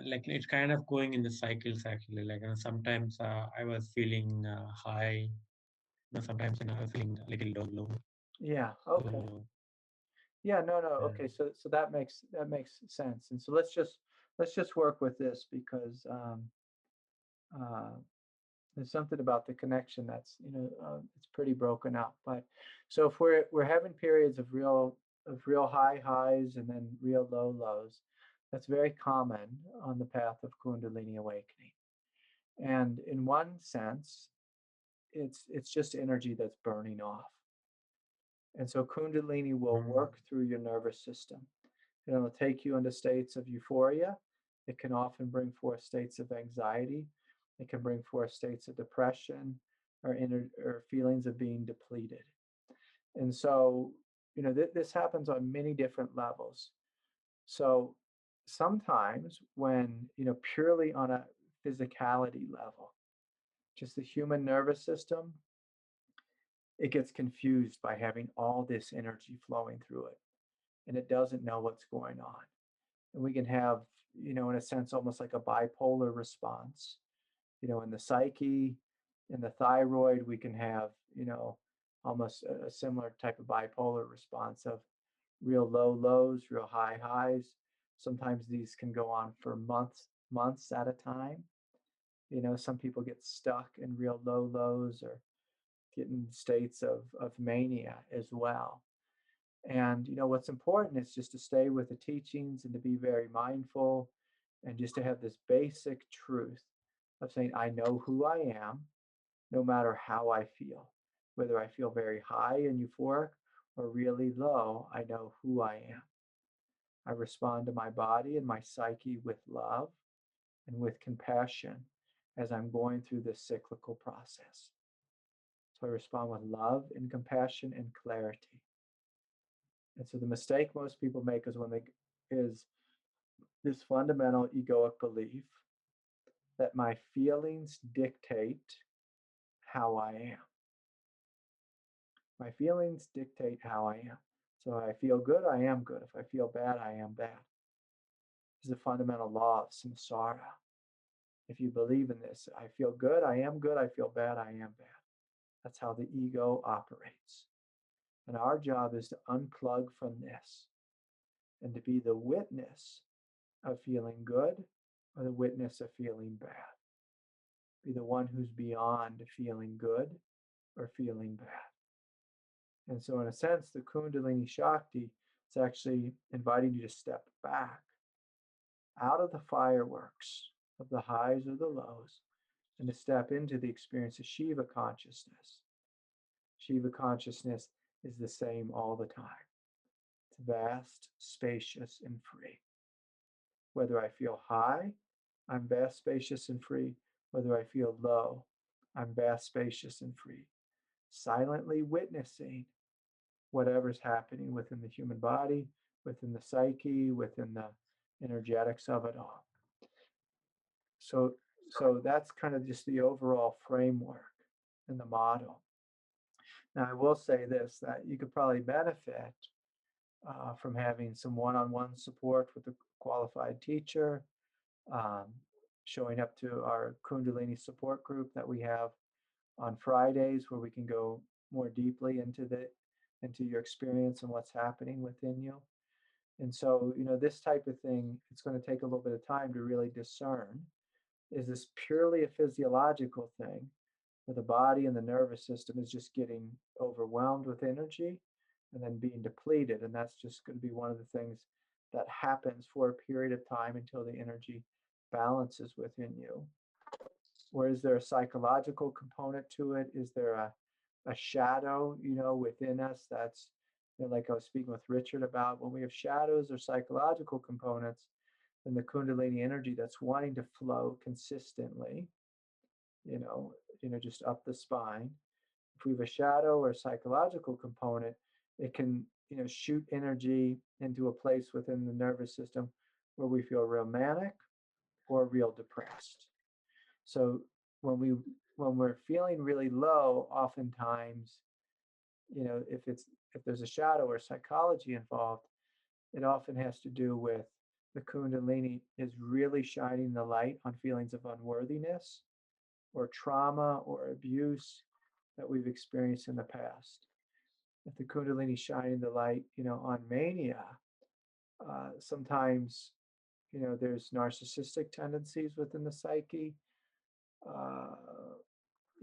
like it's kind of going in the cycles actually. Like sometimes I was feeling high, sometimes I was feeling a little low. Yeah. Okay. So, Yeah. No. Okay. So that makes sense. And so let's just work with this because there's something about the connection that's it's pretty broken up. But so if we're having periods of real high highs and then real low lows, that's very common on the path of Kundalini awakening. And in one sense, it's just energy that's burning off. And so Kundalini will work through your nervous system. It'll take you into states of euphoria. It can often bring forth states of anxiety. It can bring forth states of depression or feelings of being depleted. And so, this happens on many different levels. So sometimes when, purely on a physicality level, just the human nervous system, it gets confused by having all this energy flowing through it, and it doesn't know what's going on. And we can have, in a sense, almost like a bipolar response. In the psyche, in the thyroid, we can have, almost a similar type of bipolar response of real low lows, real high highs. Sometimes these can go on for months at a time. Some people get stuck in real low lows or get in states of mania as well. And what's important is just to stay with the teachings and to be very mindful and just to have this basic truth of saying, I know who I am, no matter how I feel. Whether I feel very high and euphoric or really low, I know who I am. I respond to my body and my psyche with love and with compassion as I'm going through this cyclical process. So I respond with love and compassion and clarity. And so the mistake most people make is this fundamental egoic belief that my feelings dictate how I am. My feelings dictate how I am. So if I feel good, I am good. If I feel bad, I am bad. This is a fundamental law of samsara. If you believe in this, I feel good, I am good. I feel bad, I am bad. That's how the ego operates. And our job is to unplug from this and to be the witness of feeling good or the witness of feeling bad. Be the one who's beyond feeling good or feeling bad. And so in a sense, the Kundalini Shakti is actually inviting you to step back out of the fireworks of the highs or the lows and to step into the experience of Shiva consciousness. Shiva consciousness is the same all the time. It's vast, spacious, and free. Whether I feel high, I'm vast, spacious, and free. Whether I feel low, I'm vast, spacious, and free. Silently witnessing whatever's happening within the human body, within the psyche, within the energetics of it all. So that's kind of just the overall framework and the model. Now, I will say this, that you could probably benefit from having some one-on-one support with a qualified teacher, showing up to our Kundalini support group that we have on Fridays, where we can go more deeply into your experience and what's happening within you. And so, this type of thing, it's going to take a little bit of time to really discern. Is this purely a physiological thing where the body and the nervous system is just getting overwhelmed with energy and then being depleted? And that's just going to be one of the things that happens for a period of time until the energy balances within you. Or is there a psychological component to it? Is there a shadow, within us that's like I was speaking with Richard about, when we have shadows or psychological components, then the kundalini energy that's wanting to flow consistently, just up the spine. If we have a shadow or psychological component, it can, shoot energy into a place within the nervous system where we feel real manic or real depressed. So when we're feeling really low, oftentimes, if there's a shadow or psychology involved, it often has to do with the kundalini is really shining the light on feelings of unworthiness or trauma or abuse that we've experienced in the past. If the kundalini is shining the light, on mania, sometimes, there's narcissistic tendencies within the psyche,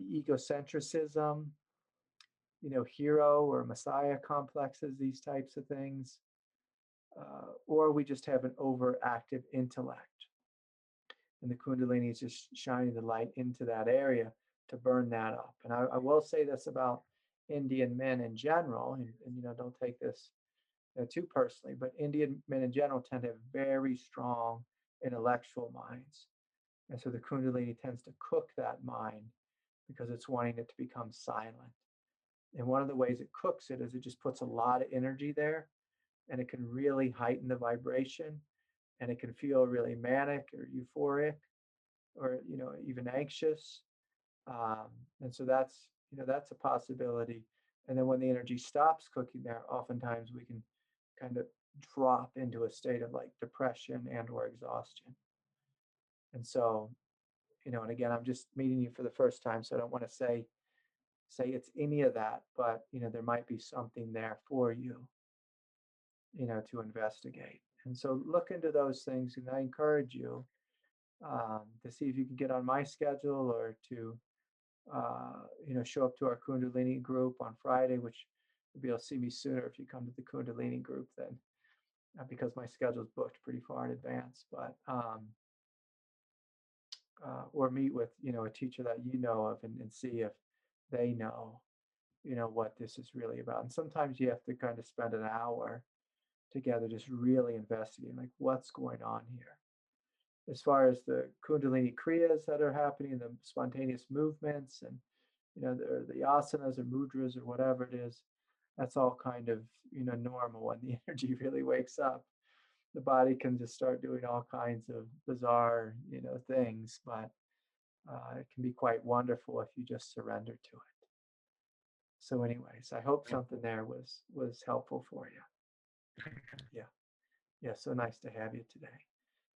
egocentrism, hero or messiah complexes, these types of things. Or we just have an overactive intellect. And the kundalini is just shining the light into that area to burn that up. And I will say this about Indian men in general, and don't take this too personally, but Indian men in general tend to have very strong intellectual minds. And so the kundalini tends to cook that mind because it's wanting it to become silent. And one of the ways it cooks it is it just puts a lot of energy there, and it can really heighten the vibration, and it can feel really manic or euphoric or, even anxious. And so that's a possibility. And then when the energy stops cooking there, oftentimes we can kind of drop into a state of like depression and or exhaustion. And so, and again, I'm just meeting you for the first time, so I don't want to say it's any of that, but there might be something there for you, to investigate. And so look into those things, and I encourage you to see if you can get on my schedule or to show up to our Kundalini group on Friday, which you'll be able to see me sooner if you come to the Kundalini group then, because my schedule is booked pretty far in advance. But or meet with a teacher that you know of and see if they know what this is really about. And sometimes you have to kind of spend an hour together just really investigating like what's going on here. As far as the Kundalini Kriyas that are happening, the spontaneous movements, and the asanas or mudras or whatever it is, that's all kind of normal. When the energy really wakes up, the body can just start doing all kinds of bizarre things, but it can be quite wonderful if you just surrender to it. So anyways, I hope something there was helpful for you. Yeah, so nice to have you today.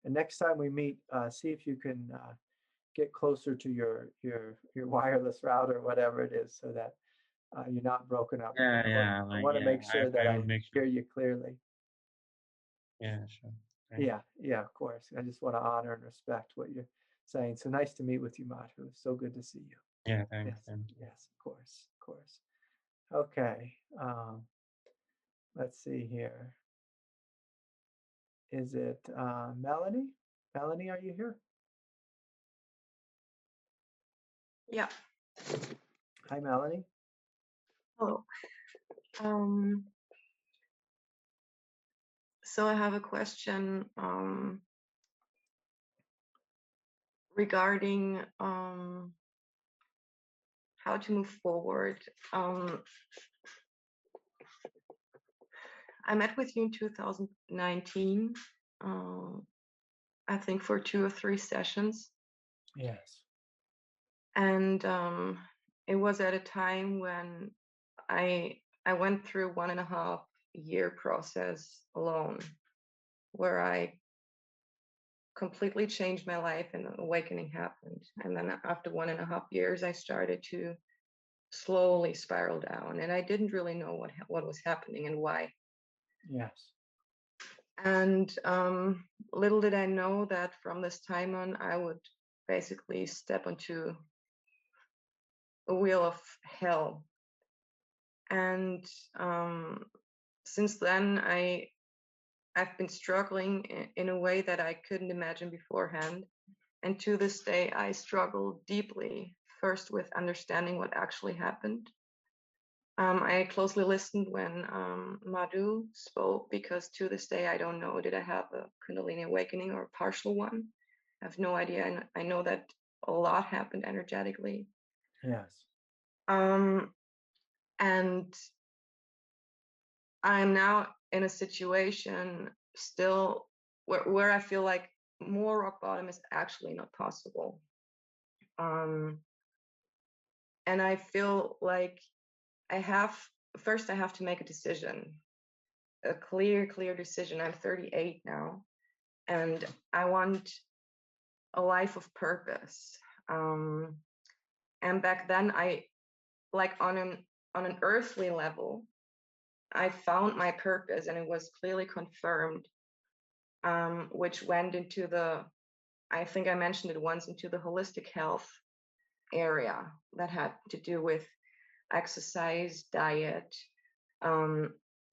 And next time we meet, see if you can get closer to your wireless router, whatever it is, so that you're not broken up. Yeah, I want to make sure that I hear you clearly. Yeah, sure. Thanks. Yeah, of course. I just want to honor and respect what you're saying. So nice to meet with you, Madhu. So good to see you. Yeah, thanks. Yes, of course. Okay. Let's see here. Is it Melanie? Melanie, are you here? Yeah. Hi, Melanie. Hello. So I have a question regarding how to move forward. I met with you in 2019, I think for 2 or 3 sessions. Yes. And it was at a time when I went through 1.5 year process alone, where I completely changed my life and awakening happened. And then after 1.5 years, I started to slowly spiral down, and I didn't really know what was happening and why. Yes. And little did I know that from this time on, I would basically step onto a wheel of hell. And since then, I've been struggling in a way that I couldn't imagine beforehand. And to this day, I struggle deeply, first with understanding what actually happened, I closely listened when Madhu spoke, because to this day I don't know, did I have a kundalini awakening or a partial one? I have no idea, and I know that a lot happened energetically. Yes. And I'm now in a situation still where I feel like more rock bottom is actually not possible. And I feel like I have to make a decision, a clear decision. I'm 38 now, and I want a life of purpose. And back then, I, like, on an earthly level, I found my purpose, and it was clearly confirmed, which went into the, I think I mentioned it once, into the holistic health area that had to do with exercise, diet,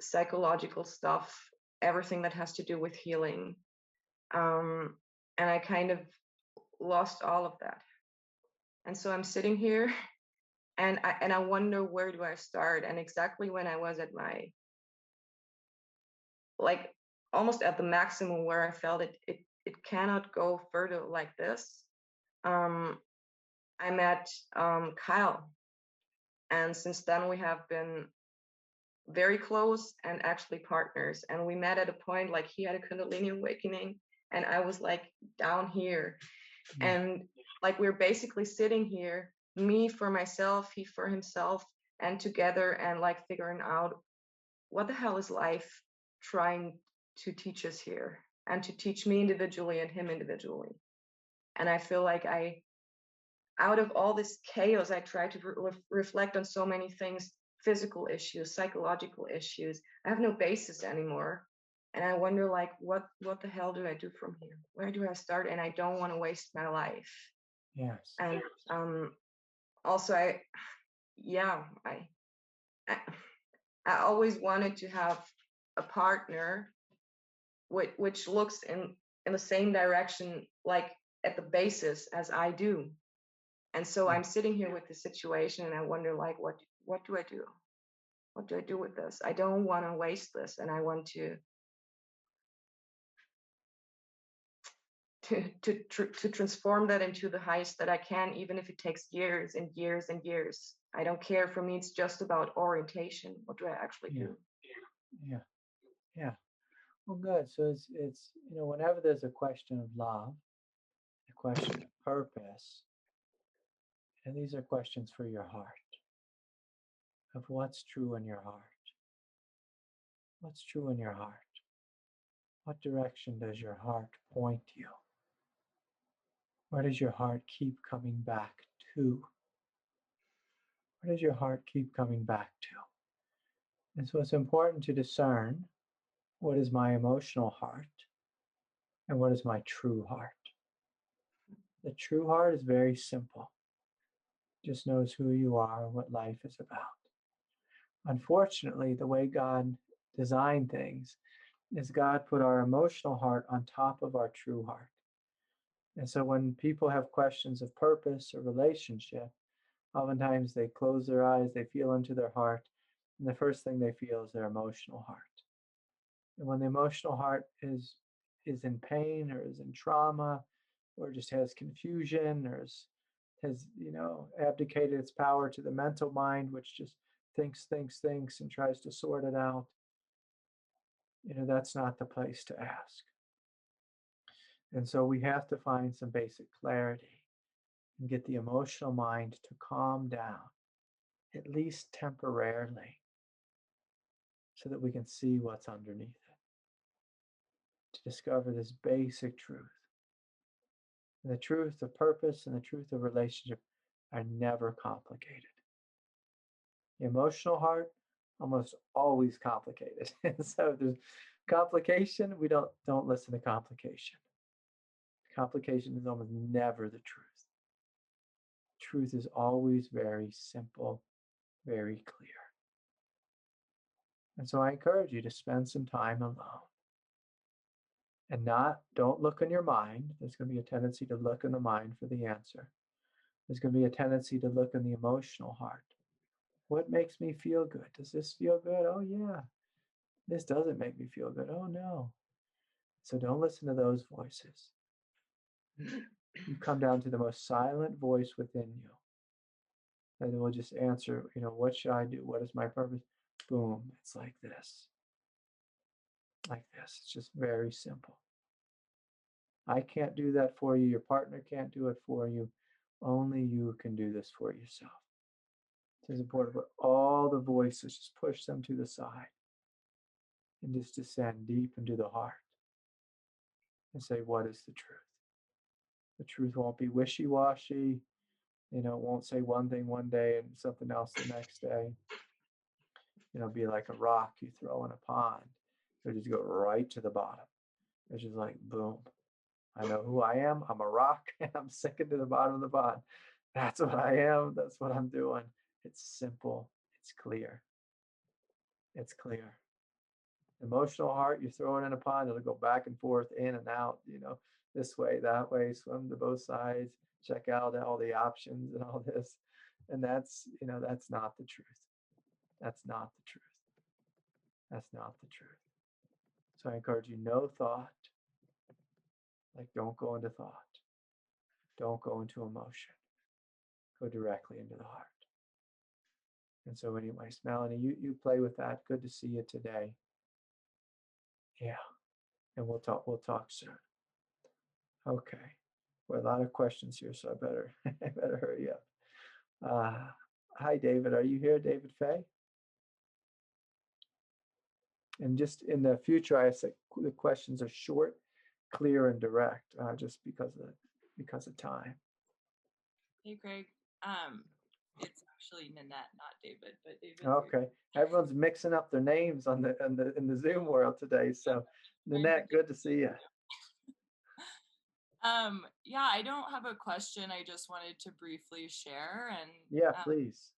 psychological stuff, everything that has to do with healing. And I kind of lost all of that. And so I'm sitting here and I wonder, where do I start? And exactly when I was at my, like, almost at the maximum where I felt it cannot go further like this, I met Kyle. And since then we have been very close and actually partners. And we met at a point, like, he had a kundalini awakening and I was like down here. And like, we're basically sitting here, me for myself, he for himself, and together, and like figuring out what the hell is life trying to teach us here, and to teach me individually and him individually. And I feel like out of all this chaos, I try to reflect on so many things, physical issues, psychological issues. I have no basis anymore. And I wonder, like, what the hell do I do from here? Where do I start? And I don't want to waste my life. Yes. And also, I always wanted to have a partner which looks in the same direction, like at the basis as I do. And so I'm sitting here with the situation and I wonder, like, what do I do? What do I do with this? I don't want to waste this, and I want to transform that into the highest that I can, even if it takes years and years and years. I don't care. For me, it's just about orientation. What do I actually do? Yeah. Well, good. So it's whenever there's a question of love, a question of purpose, and these are questions for your heart, of what's true in your heart. What's true in your heart? What direction does your heart point you? Where does your heart keep coming back to? Where does your heart keep coming back to? And so it's important to discern, what is my emotional heart and what is my true heart. The true heart is very simple. It just knows who you are and what life is about. Unfortunately, the way God designed things is God put our emotional heart on top of our true heart. And so when people have questions of purpose or relationship, oftentimes they close their eyes, they feel into their heart, and the first thing they feel is their emotional heart. And when the emotional heart is in pain or is in trauma or just has confusion or has abdicated its power to the mental mind, which just thinks and tries to sort it out, that's not the place to ask. And so we have to find some basic clarity and get the emotional mind to calm down, at least temporarily, so that we can see what's underneath it, to discover this basic truth. And the truth of purpose and the truth of relationship are never complicated. The emotional heart, almost always complicated. So there's complication, we don't listen to complication. Complication is almost never the truth. Truth is always very simple, very clear. And so I encourage you to spend some time alone. And don't look in your mind. There's going to be a tendency to look in the mind for the answer. There's going to be a tendency to look in the emotional heart What makes me feel good? Does this feel good? Oh, yeah. This doesn't make me feel good. Oh, no. So don't listen to those voices. You come down to the most silent voice within you. And it will just answer, what should I do? What is my purpose? Boom. It's like this. Like this. It's just very simple. I can't do that for you. Your partner can't do it for you. Only you can do this for yourself. It's important for all the voices, just push them to the side and just descend deep into the heart and say, what is the truth? The truth won't be wishy-washy. It won't say one thing one day and something else the next day. It'll be like a rock you throw in a pond. It'll just go right to the bottom. It's just like, boom. I know who I am. I'm a rock and I'm sinking to the bottom of the pond. That's what I am. That's what I'm doing. It's simple. It's clear. It's clear. Emotional heart, you throw it in a pond, it'll go back and forth, in and out, this way, that way, swim to both sides, check out all the options and all this. And that's not the truth. That's not the truth. That's not the truth. So I encourage you, no thought. Like, don't go into thought. Don't go into emotion. Go directly into the heart. And so anyways, Melanie, you play with that. Good to see you today. Yeah. And we'll talk soon. Okay. Well, a lot of questions here, so I better hurry up. Hi, David. Are you here, David Fay? And just in the future, I said the questions are short, clear, and direct, just because of time. Hey, Greg. It's actually Nanette, not David, but David. Okay. Everyone's mixing up their names in the Zoom world today. So, Nanette, good to see you. Yeah, I don't have a question. I just wanted to briefly share. And yeah, please.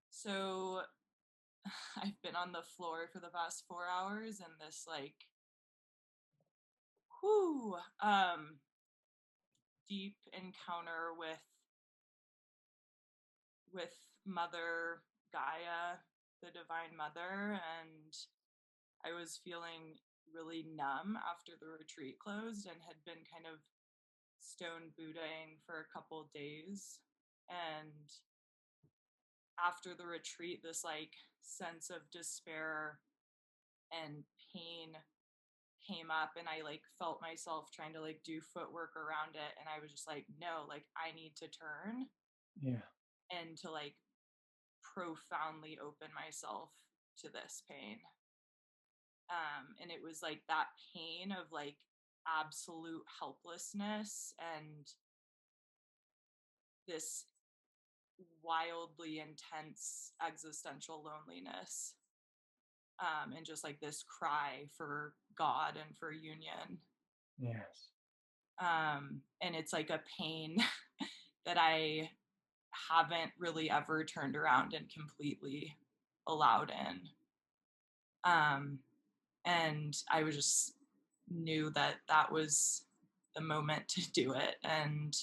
So I've been on the floor for the past 4 hours, and this deep encounter with Mother Gaia, the Divine Mother, and I was feeling really numb after the retreat closed and had been kind of stone Buddhaing for a couple days. And after the retreat, this sense of despair and pain came up, and I felt myself trying to do footwork around it, and I was just no, I need to turn. Yeah. And to profoundly open myself to this pain. And it was that pain of absolute helplessness and this wildly intense existential loneliness. And just this cry for God and for union. Yes. And it's a pain that I haven't really ever turned around and completely allowed in. And I just knew that was the moment to do it. And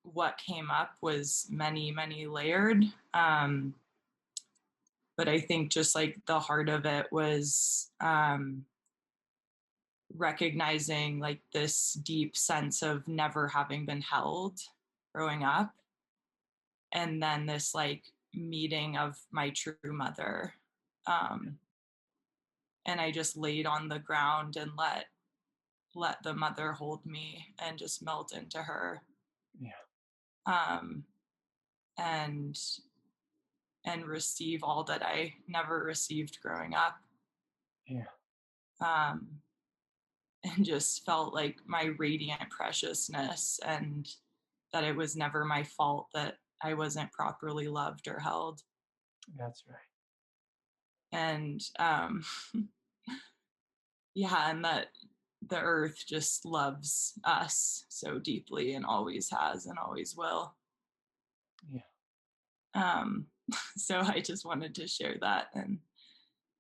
what came up was many, many layered. But I think just the heart of it was recognizing this deep sense of never having been held growing up. And then this meeting of my true mother. And I just laid on the ground and let the mother hold me and just melt into her. Yeah. And receive all that I never received growing up. Yeah. And just felt my radiant preciousness, and that it was never my fault that I wasn't properly loved or held. That's right. And yeah, and that the earth just loves us so deeply and always has and always will. Yeah. So I just wanted to share that, and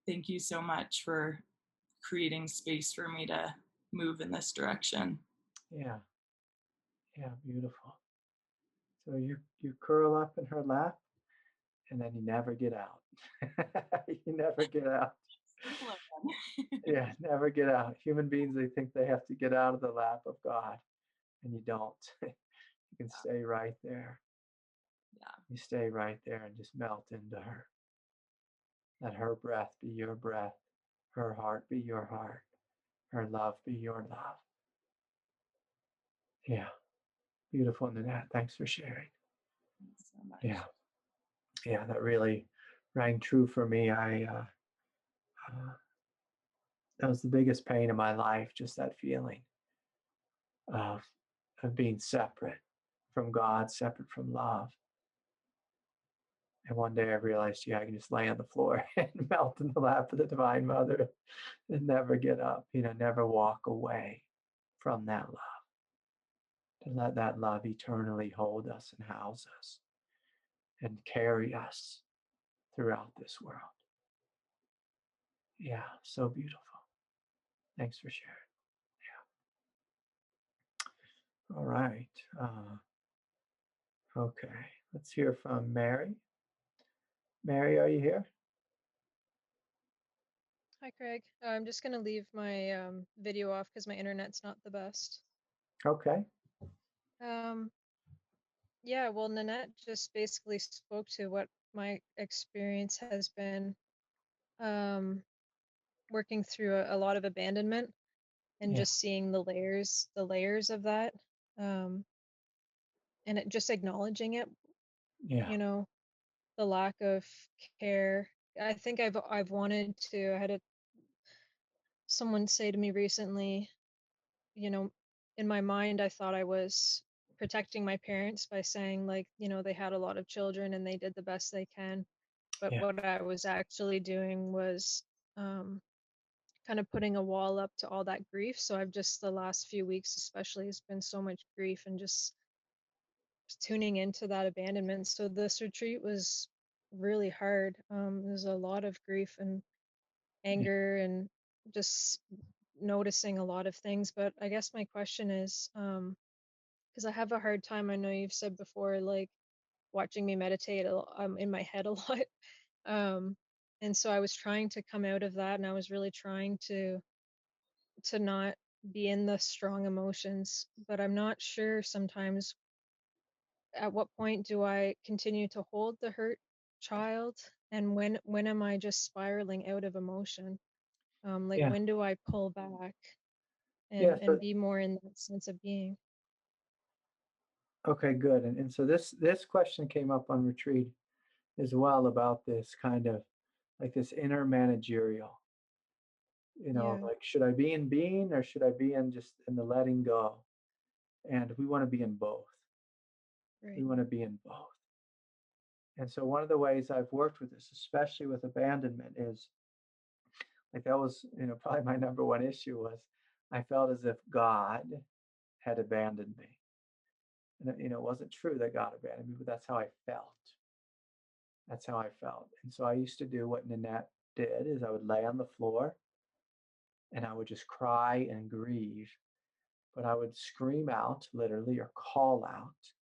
thank you so much for creating space for me to move in this direction. Yeah. Yeah, beautiful. So you curl up in her lap, and then you never get out. You never get out. Yeah, never get out. Human beings, they think they have to get out of the lap of God, and you don't. You can stay right there. Yeah. You stay right there and just melt into her. Let her breath be your breath, her heart be your heart, her love be your love. Yeah, beautiful, Nanette. Thanks for sharing. Thanks so much. Yeah, that really rang true for me. That was the biggest pain in my life, just that feeling of being separate from God, separate from love. And one day I realized, I can just lay on the floor and melt in the lap of the Divine Mother and never get up, never walk away from that love. To let that love eternally hold us and house us and carry us throughout this world. Yeah, so beautiful. Thanks for sharing. Yeah. All right. Okay, let's hear from Mary. Mary, are you here? Hi, Craig. I'm just going to leave my video off because my internet's not the best. Okay. Yeah, well, Nanette just basically spoke to what my experience has been working through a lot of abandonment and just seeing the layers of that, and just acknowledging it. Yeah. The lack of care. I think I've wanted to. I had someone say to me recently, in my mind, I thought I was protecting my parents by saying, like, they had a lot of children and they did the best they can. But what I was actually doing was kind of putting a wall up to all that grief. So I've just, the last few weeks especially, has been so much grief and just tuning into that abandonment. So this retreat was really hard. There's a lot of grief and anger and just noticing a lot of things. But I guess my question is, because I have a hard time, I know you've said before, like watching me meditate in my head a lot. And so I was trying to come out of that, and I was really trying to not be in the strong emotions, but I'm not sure sometimes at what point do I continue to hold the hurt child, and when am I just spiraling out of emotion? When do I pull back and be more in that sense of being? Okay, good. And so this question came up on retreat as well, about this kind of like this inner managerial. Like, should I be in being, or should I be in just in the letting go? And we want to be in both. Right. We want to be in both. And so one of the ways I've worked with this, especially with abandonment, is like, that was, probably my number one issue was I felt as if God had abandoned me. And it wasn't true that God abandoned me, but that's how I felt. That's how I felt. And so I used to do what Nanette did, is I would lay on the floor and I would just cry and grieve, but I would scream out, literally, or call out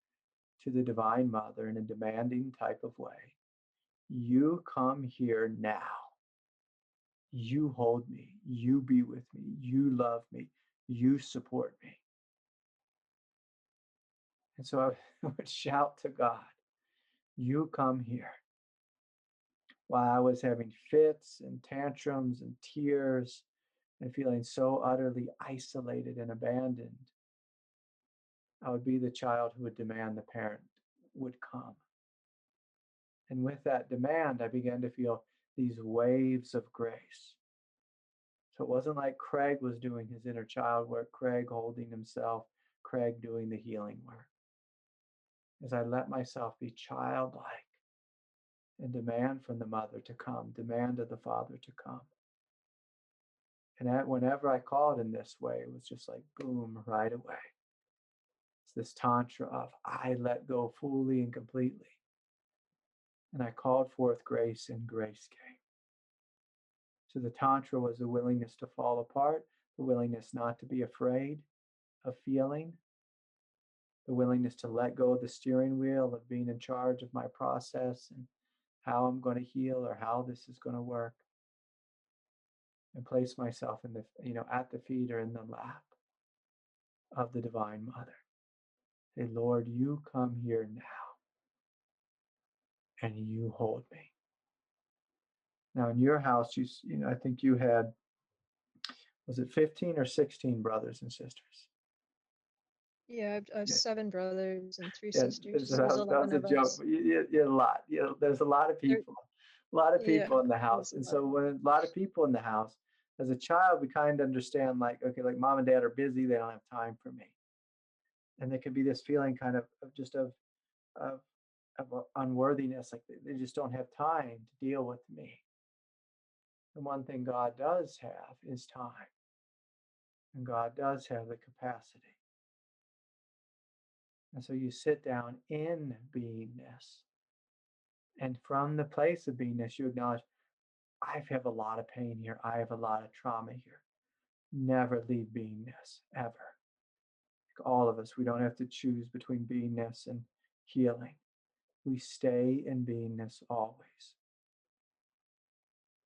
to the Divine Mother in a demanding type of way. You come here now. You hold me. You be with me. You love me. You support me. And so I would shout to God, you come here. While I was having fits and tantrums and tears and feeling so utterly isolated and abandoned, I would be the child who would demand the parent would come. And with that demand, I began to feel these waves of grace. So it wasn't like Craig was doing his inner child work, Craig holding himself, Craig doing the healing work. As I let myself be childlike and demand from the mother to come, demand of the father to come. And whenever I called in this way, it was just like, boom, right away. It's this tantra of I let go fully and completely. And I called forth grace, and grace came. So the tantra was the willingness to fall apart, the willingness not to be afraid of feeling, the willingness to let go of the steering wheel of being in charge of my process and how I'm going to heal or how this is going to work, and place myself in the, at the feet or in the lap of the Divine Mother. Say, Lord, you come here now and you hold me. Now in your house, I think you had, was it 15 or 16 brothers and sisters? Yeah, I have Yeah. 7 brothers and 3 Yeah, sisters. that There's was 11 a of joke. us. You had a lot. There's a lot of There, people, yeah, in the house. there's a And lot. so when a lot of people in the house, as a child, we kind of understand like, okay, like mom and dad are busy, they don't have time for me. And there can be this feeling kind of just of unworthiness, like they just don't have time to deal with me. And one thing God does have is time. And God does have the capacity. And so you sit down in beingness. And from the place of beingness, you acknowledge, I have a lot of pain here. I have a lot of trauma here. Never leave beingness, ever. Like all of us, we don't have to choose between beingness and healing. We stay in beingness always.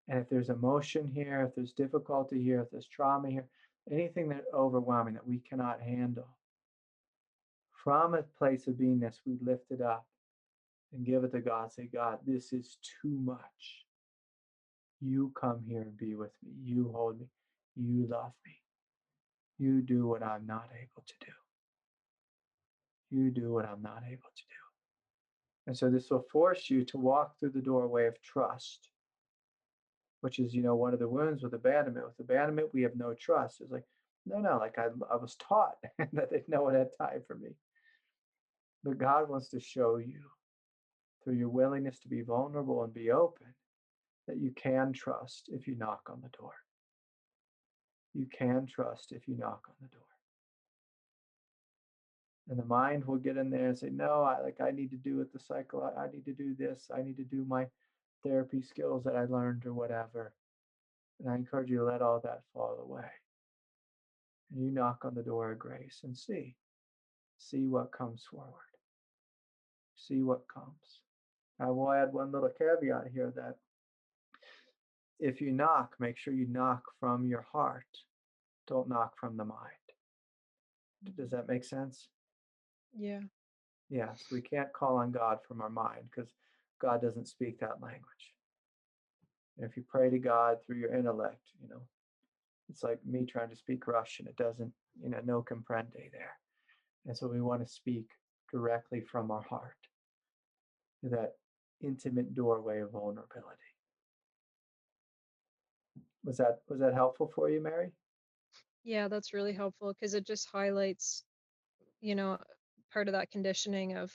And if there's emotion here, if there's difficulty here, if there's trauma here, anything that's overwhelming that we cannot handle, from a place of beingness, we lift it up and give it to God. Say, God, this is too much. You come here and be with me. You hold me. You love me. You do what I'm not able to do. You do what I'm not able to do. And so this will force you to walk through the doorway of trust, which is, one of the wounds with abandonment. With abandonment, we have no trust. It's like, no, like I was taught that no one had time for me. But God wants to show you through your willingness to be vulnerable and be open that you can trust if you knock on the door. You can trust if you knock on the door. And the mind will get in there and say, no, I need to do it the cycle. I need to do this. I need to do my therapy skills that I learned or whatever. And I encourage you to let all that fall away. And you knock on the door of grace and see what comes forward. See what comes. I will add one little caveat here that if you knock, make sure you knock from your heart. Don't knock from the mind. Does that make sense? Yeah. Yes, we can't call on God from our mind because God doesn't speak that language. And if you pray to God through your intellect, it's like me trying to speak Russian. It doesn't, no comprende there. And so we want to speak directly from our heart to that intimate doorway of vulnerability. Was that helpful for you, Mary? Yeah, that's really helpful because it just highlights, part of that conditioning of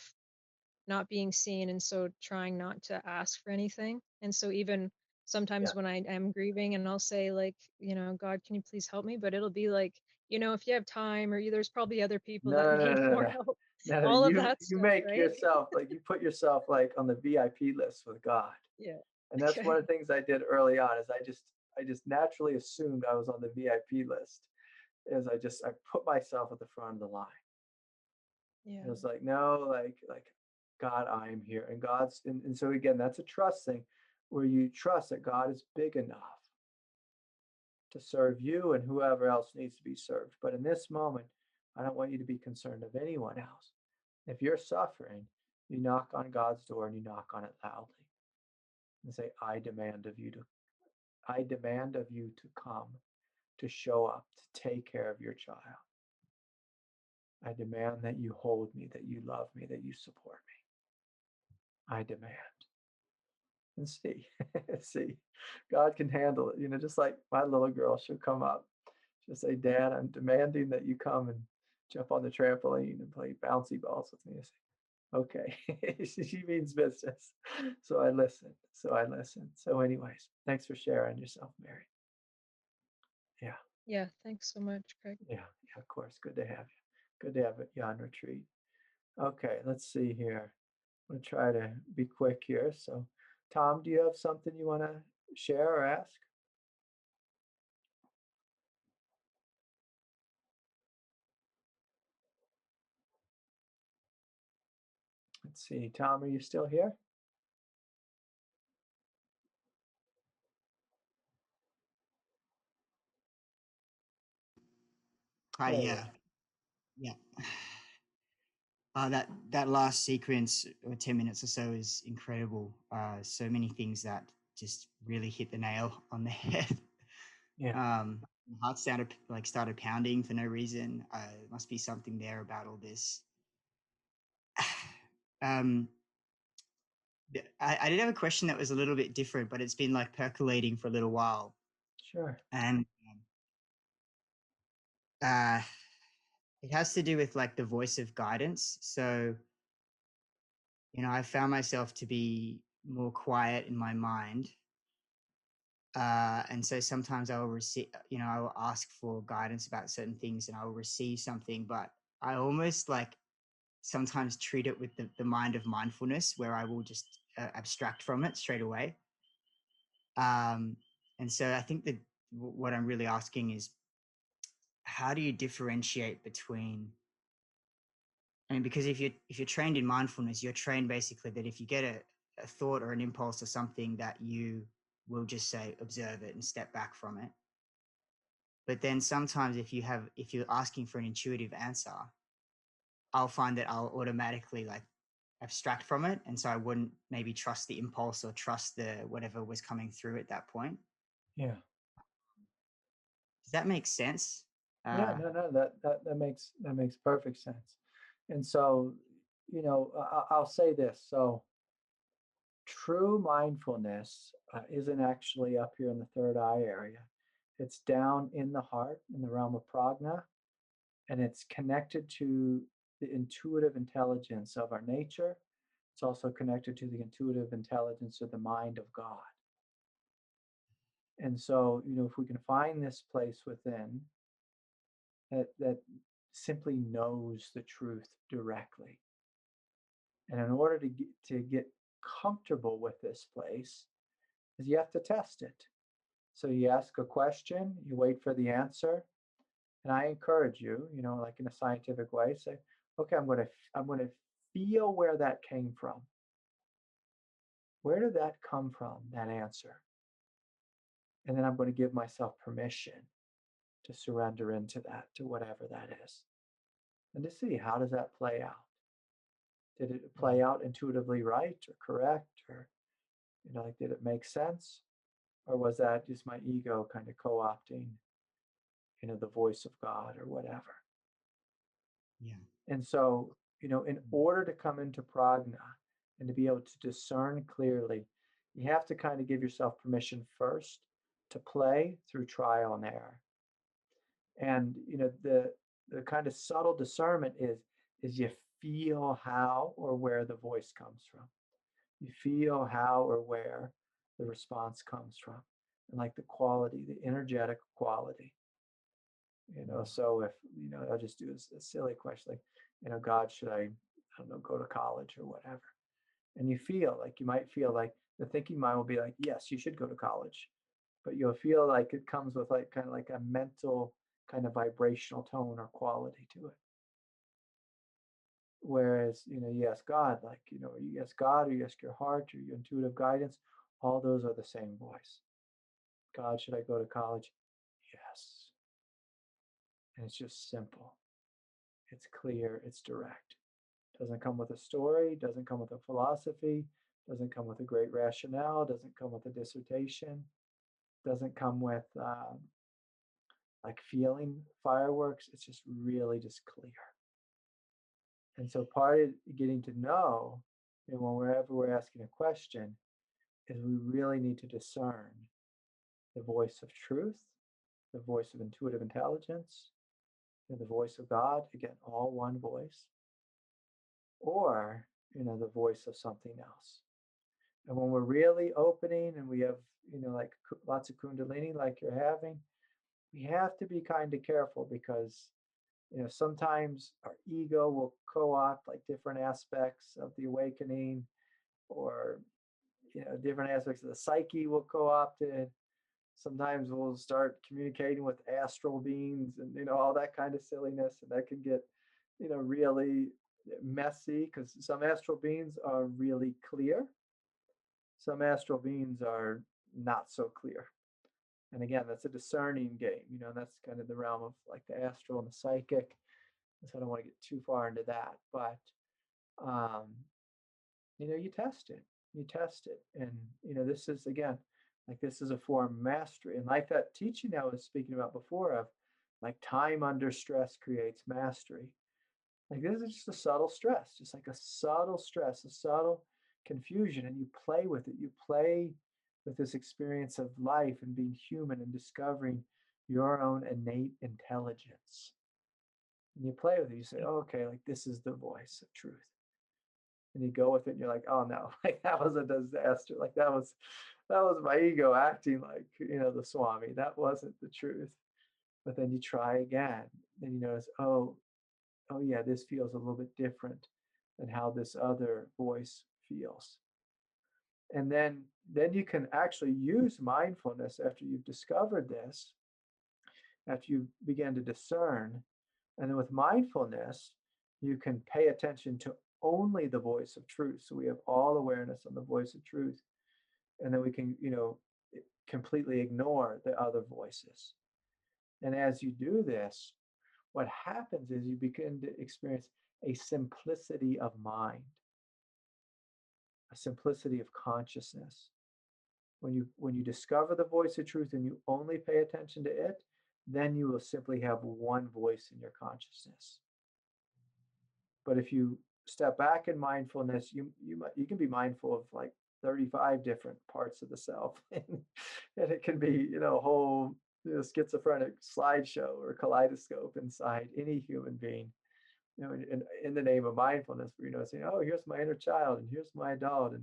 not being seen, and so trying not to ask for anything. And so even sometimes when I am grieving and I'll say like, God, can you please help me? But it'll be like, if you have time, or there's probably other people that need more help. No, All of you that you stuff, make right? yourself you put yourself like on the VIP list with God. Yeah. And that's Okay. one of the things I did early on is I just naturally assumed I was on the VIP list. Is I put myself at the front of the line. Yeah. And it was like, no, like God, I am here. And and so again, that's a trust thing where you trust that God is big enough to serve you and whoever else needs to be served. But in this moment, I don't want you to be concerned of anyone else. If you're suffering, you knock on God's door and you knock on it loudly and say, I demand of you to come, to show up, to take care of your child. I demand that you hold me, that you love me, that you support me. I demand. And see, God can handle it. Just like my little girl, she'll come up. She'll say, Dad, I'm demanding that you come and jump on the trampoline and play bouncy balls with me. I say, okay, she means business. So I listen. So anyways, thanks for sharing yourself, Mary. Yeah. Yeah. Thanks so much, Craig. Yeah, of course. Good to have you. Good to have you on retreat. Okay, let's see here. I'm going to try to be quick here. So, Tom, do you have something you want to share or ask? Let's see, Tom, are you still here? Hi, There you yeah, are. yeah. That last sequence or 10 minutes or so is incredible. So many things that just really hit the nail on the head. Yeah. My heart started pounding for no reason. Must be something there about all this. I did have a question that was a little bit different, but it's been like percolating for a little while. Sure. And it has to do with like the voice of guidance. So, I found myself to be more quiet in my mind. And so sometimes I will receive, I will ask for guidance about certain things and I will receive something, but I almost like sometimes treat it with the mind of mindfulness where I will just abstract from it straight away. And so I think that what I'm really asking is, how do you differentiate between, because if you're trained in mindfulness, you're trained basically that if you get a thought or an impulse or something, that you will just say, observe it and step back from it. But then sometimes if you're asking for an intuitive answer, I'll find that I'll automatically like abstract from it. And so I wouldn't maybe trust the impulse or trust the whatever was coming through at that point. Yeah. Does that make sense? Yeah, no, that makes perfect sense. And so, I'll say this. So true mindfulness isn't actually up here in the third eye area. It's down in the heart, in the realm of prajna, and it's connected to the intuitive intelligence of our nature. It's also connected to the intuitive intelligence of the mind of God. And so, if we can find this place within that simply knows the truth directly. And in order to get comfortable with this place, is you have to test it. So you ask a question, you wait for the answer, and I encourage you, like in a scientific way, say, okay, I'm going to feel where that came from. Where did that come from, that answer? And then I'm going to give myself permission to surrender into that, to whatever that is. And to see, how does that play out? Did it play out intuitively right or correct? Or, like, did it make sense? Or was that just my ego kind of co-opting, the voice of God or whatever? Yeah. And so, in order to come into prajna and to be able to discern clearly, you have to kind of give yourself permission first to play through trial and error. And, the kind of subtle discernment is you feel how or where the voice comes from. You feel how or where the response comes from, and like the quality, the energetic quality. So if, I'll just do a silly question like, God, should I don't know, go to college or whatever? And you might feel like the thinking mind will be like, yes, you should go to college. But you'll feel like it comes with like kind of like a mental kind of vibrational tone or quality to it. Whereas, you ask God, like, you ask God or you ask your heart or your intuitive guidance, all those are the same voice. God, should I go to college? Yes. And it's just simple. It's clear, it's direct. Doesn't come with a story, doesn't come with a philosophy, doesn't come with a great rationale, doesn't come with a dissertation, doesn't come with like feeling fireworks. It's just really just clear. And so part of getting to know, whenever we're asking a question, is we really need to discern the voice of truth, the voice of intuitive intelligence, and the voice of God, again, all one voice, or, the voice of something else. And when we're really opening and we have, like lots of kundalini like you're having, we have to be kind of careful because, sometimes our ego will co-opt like different aspects of the awakening, or, different aspects of the psyche will co-opt it. Sometimes we'll start communicating with astral beings and, all that kind of silliness. And that can get, really messy, because some astral beings are really clear. Some astral beings are not so clear. And again, that's a discerning game, you know, that's kind of the realm of like the astral and the psychic. So I don't want to get too far into that, but you know, you test it. And, you know, this is again, like this is a form of mastery. And like that teaching I was speaking about before of like time under stress creates mastery. Like this is just a subtle stress, just like a subtle stress, a subtle confusion. And you play with it. You play with this experience of life and being human and discovering your own innate intelligence. And you play with it. You say, oh, okay, like this is the voice of truth. And you go with it and you're like, oh no, like that was a disaster. Like that was my ego acting like, you know, the Swami. That wasn't the truth. But then you try again. Then you notice, oh yeah, this feels a little bit different than how this other voice feels. And then you can actually use mindfulness after you've discovered this, after you begin to discern. And then with mindfulness, you can pay attention to only the voice of truth. So we have all awareness on the voice of truth. And then we can, you know, completely ignore the other voices. And as you do this, what happens is you begin to experience a simplicity of mind, a simplicity of consciousness. When you discover the voice of truth and you only pay attention to it, then you will simply have one voice in your consciousness. But if you step back in mindfulness, you can be mindful of like 35 different parts of the self, and it can be, you know, a whole, you know, schizophrenic slideshow or kaleidoscope inside any human being, you know, in the name of mindfulness, where, you know, saying, oh, here's my inner child, and here's my adult, and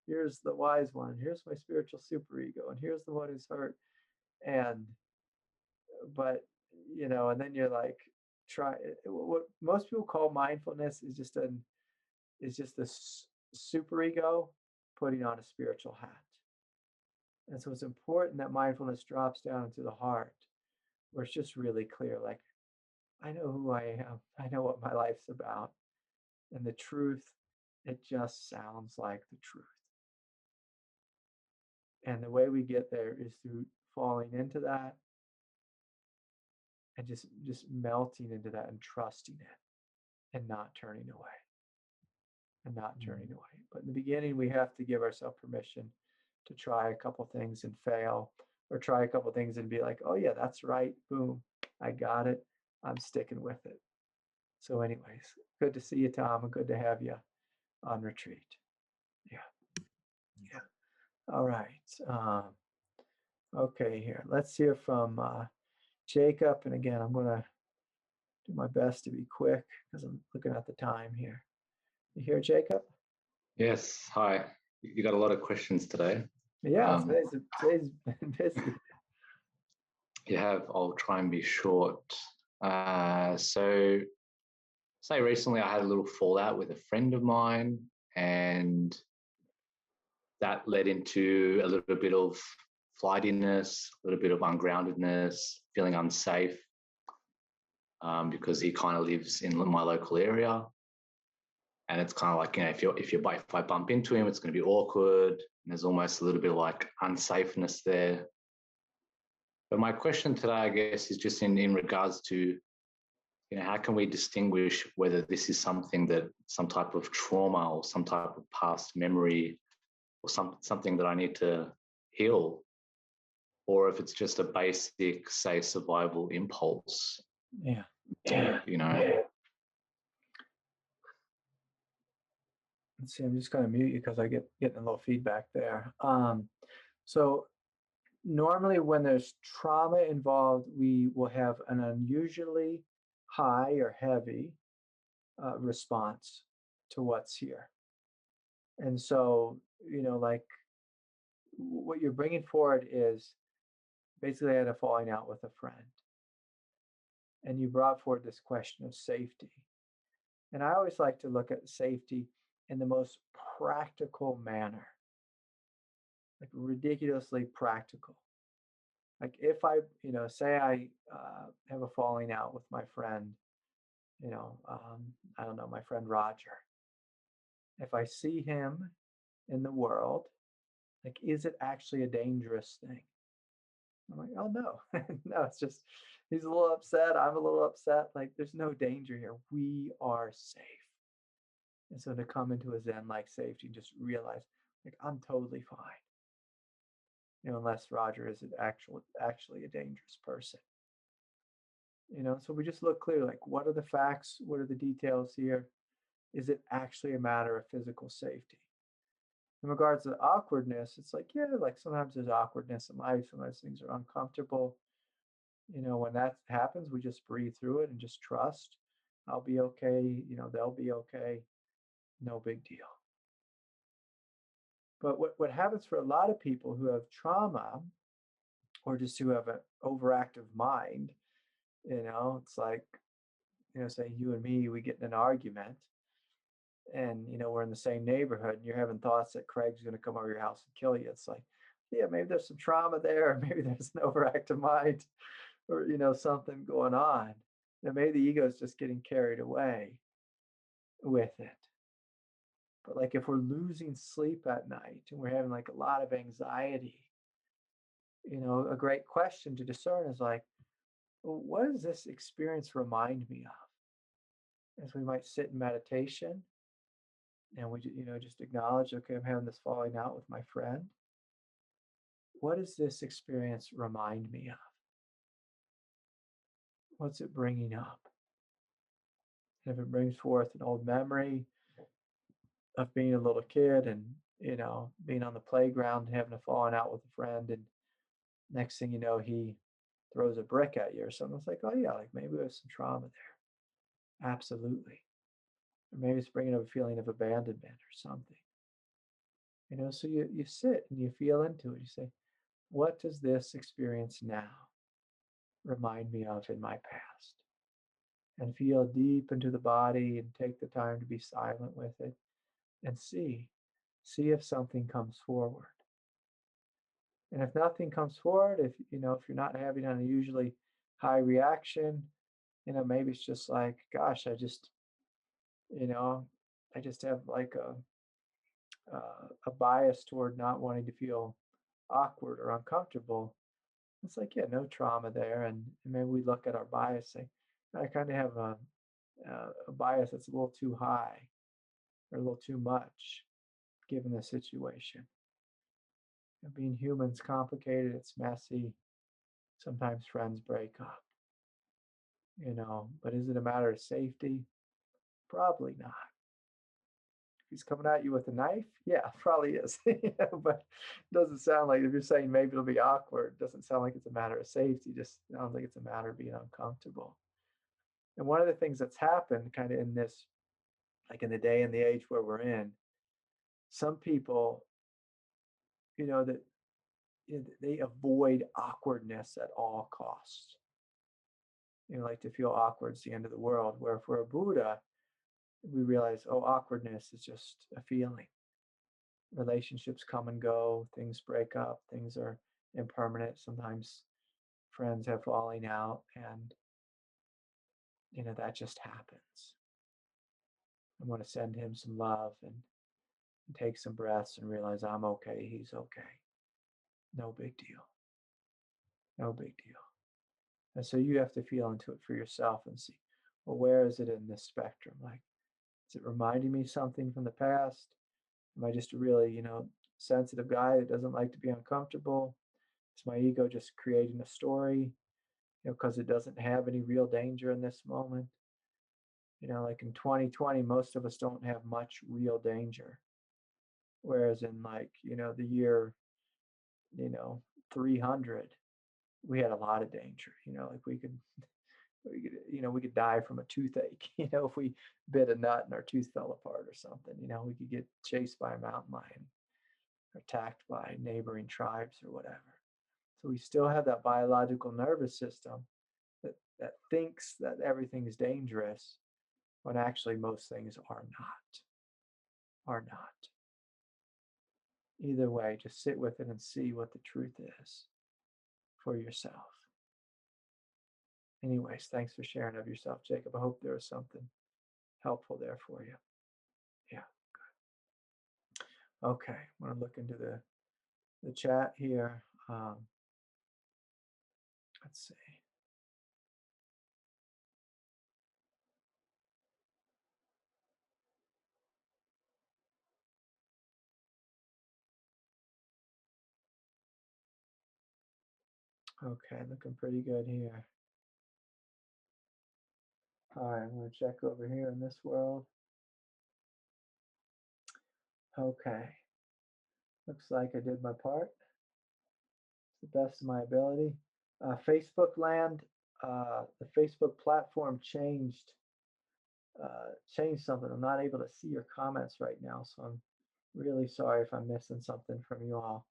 here's the wise one, and here's my spiritual superego, and here's the one who's hurt. And but, you know, and then you're like, what most people call mindfulness is just this superego putting on a spiritual hat. And so it's important that mindfulness drops down into the heart, where it's just really clear, like, I know who I am, I know what my life's about, and the truth, it just sounds like the truth. And the way we get there is through falling into that and just melting into that and trusting it and not turning away. But in the beginning, we have to give ourselves permission to try a couple things and fail, or try a couple things and be like, oh yeah, that's right, boom, I got it, I'm sticking with it. So anyways, good to see you, Tom, and good to have you on retreat. Yeah. All right. Okay, here, let's hear from Jacob. And again, I'm going to do my best to be quick because I'm looking at the time here. You here, Jacob? Yes. Hi. You got a lot of questions today. Yeah, today's been busy. You have. I'll try and be short. So, say recently I had a little fallout with a friend of mine, and that led into a little bit of flightiness, a little bit of ungroundedness, feeling unsafe, because he kind of lives in my local area. And it's kind of like, you know, if I bump into him, it's going to be awkward. And there's almost a little bit of like unsafeness there. But my question today, I guess, is just in regards to, you know, how can we distinguish whether this is something that some type of trauma or some type of past memory or something that I need to heal, or if it's just a basic, say, survival impulse. Yeah. You know. Let's see, I'm just going to mute you because I getting a little feedback there. So normally when there's trauma involved, we will have an unusually high or heavy response to what's here. And so, you know, like what you're bringing forward is basically I had a falling out with a friend. And you brought forward this question of safety. And I always like to look at safety in the most practical manner, like ridiculously practical. Like if I, you know, say I have a falling out with my friend, I don't know, my friend Roger. If I see him in the world, like, is it actually a dangerous thing? I'm like, oh no, no, it's just he's a little upset. I'm a little upset. Like, there's no danger here. We are safe. And so to come into a Zen-like safety, just realize, like, I'm totally fine. Unless Roger is actually a dangerous person. So we just look clear, like, what are the facts? What are the details here? Is it actually a matter of physical safety? In regards to awkwardness, it's like, yeah, like sometimes there's awkwardness in life. Sometimes things are uncomfortable. When that happens, we just breathe through it and just trust. I'll be okay. They'll be okay. No big deal. But what happens for a lot of people who have trauma or just who have an overactive mind, it's like, say you and me, we get in an argument and, we're in the same neighborhood and you're having thoughts that Craig's going to come over your house and kill you. It's like, yeah, maybe there's some trauma there, or maybe there's an overactive mind, or, something going on. Maybe the ego is just getting carried away with it. But like if we're losing sleep at night and we're having like a lot of anxiety, a great question to discern is like, well, what does this experience remind me of? As we might sit in meditation and we, just acknowledge, okay, I'm having this falling out with my friend. What does this experience remind me of? What's it bringing up? And if it brings forth an old memory of being a little kid and, being on the playground, having a falling out with a friend, and next thing you know, he throws a brick at you or something, it's like, oh yeah, like maybe there's some trauma there. Absolutely. Or maybe it's bringing up a feeling of abandonment or something. So you sit and you feel into it. You say, what does this experience now remind me of in my past? And feel deep into the body and take the time to be silent with it and see if something comes forward. And if nothing comes forward, if you're not having an unusually high reaction, maybe it's just like, gosh, I just have like a bias toward not wanting to feel awkward or uncomfortable. It's like, yeah, no trauma there. And maybe we look at our bias, say, I kind of have a bias that's a little too high or a little too much given the situation. Being human's complicated, it's messy. Sometimes friends break up, but is it a matter of safety? Probably not. If he's coming at you with a knife, yeah, probably is. But it doesn't sound like, if you're saying maybe it'll be awkward, it doesn't sound like it's a matter of safety. Just sounds like it's a matter of being uncomfortable. And one of the things that's happened kind of in this, like in the day and the age where we're in, some people, that they avoid awkwardness at all costs. Like to feel awkward is the end of the world. Where if we're a Buddha, we realize, oh, awkwardness is just a feeling. Relationships come and go, things break up, things are impermanent. Sometimes friends have falling out, and that just happens. I want to send him some love and take some breaths and realize I'm okay, he's okay. No big deal. No big deal. And so you have to feel into it for yourself and see, well, where is it in this spectrum? Like, is it reminding me something from the past? Am I just a really, sensitive guy that doesn't like to be uncomfortable? Is my ego just creating a story, because it doesn't have any real danger in this moment? Like in 2020, most of us don't have much real danger. Whereas in like, the year, 300, we had a lot of danger. Like we could die from a toothache, if we bit a nut and our tooth fell apart or something. We could get chased by a mountain lion, attacked by neighboring tribes or whatever. So we still have that biological nervous system that thinks that everything is dangerous when actually most things are not. Either way, just sit with it and see what the truth is for yourself. anyways, thanks for sharing of yourself, Jacob. I hope there was something helpful there for you. Yeah. Good. Okay. I'm going to look into the chat here. Let's see. Okay, looking pretty good here. All right, I'm going to check over here in this world. Okay. Looks like I did my part. To the best of my ability. Facebook land, the Facebook platform changed something. I'm not able to see your comments right now, so I'm really sorry if I'm missing something from you all.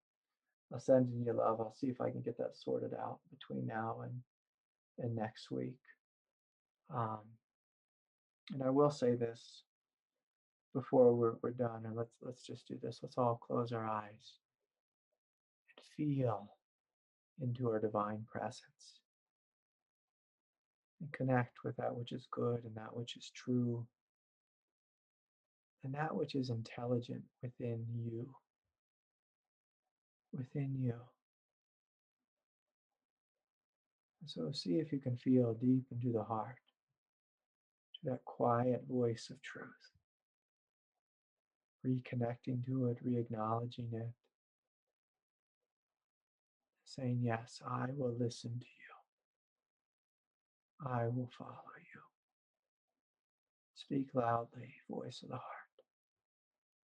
I'll send you love. I'll see if I can get that sorted out between now and next week. And I will say this before we're done, and let's just do this. Let's all close our eyes and feel into our divine presence and connect with that which is good and that which is true and that which is intelligent within you. Within you. So see if you can feel deep into the heart, to that quiet voice of truth. Reconnecting to it, re-acknowledging it. Saying, yes, I will listen to you. I will follow you. Speak loudly, voice of the heart,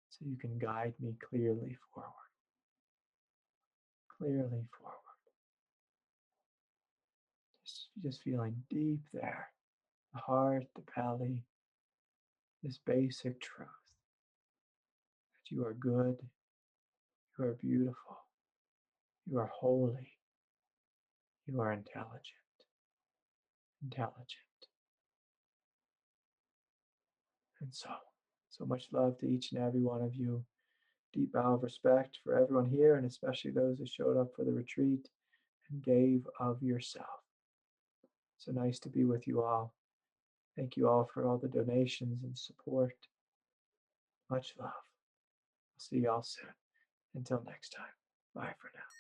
so you can guide me clearly forward. Clearly forward. Just feeling deep there, the heart, the belly, this basic truth that you are good, you are beautiful, you are holy, you are intelligent. And so much love to each and every one of you. Deep bow of respect for everyone here, and especially those who showed up for the retreat and gave of yourself. So nice to be with you all. Thank you all for all the donations and support. Much love. I'll see you all soon. Until next time. Bye for now.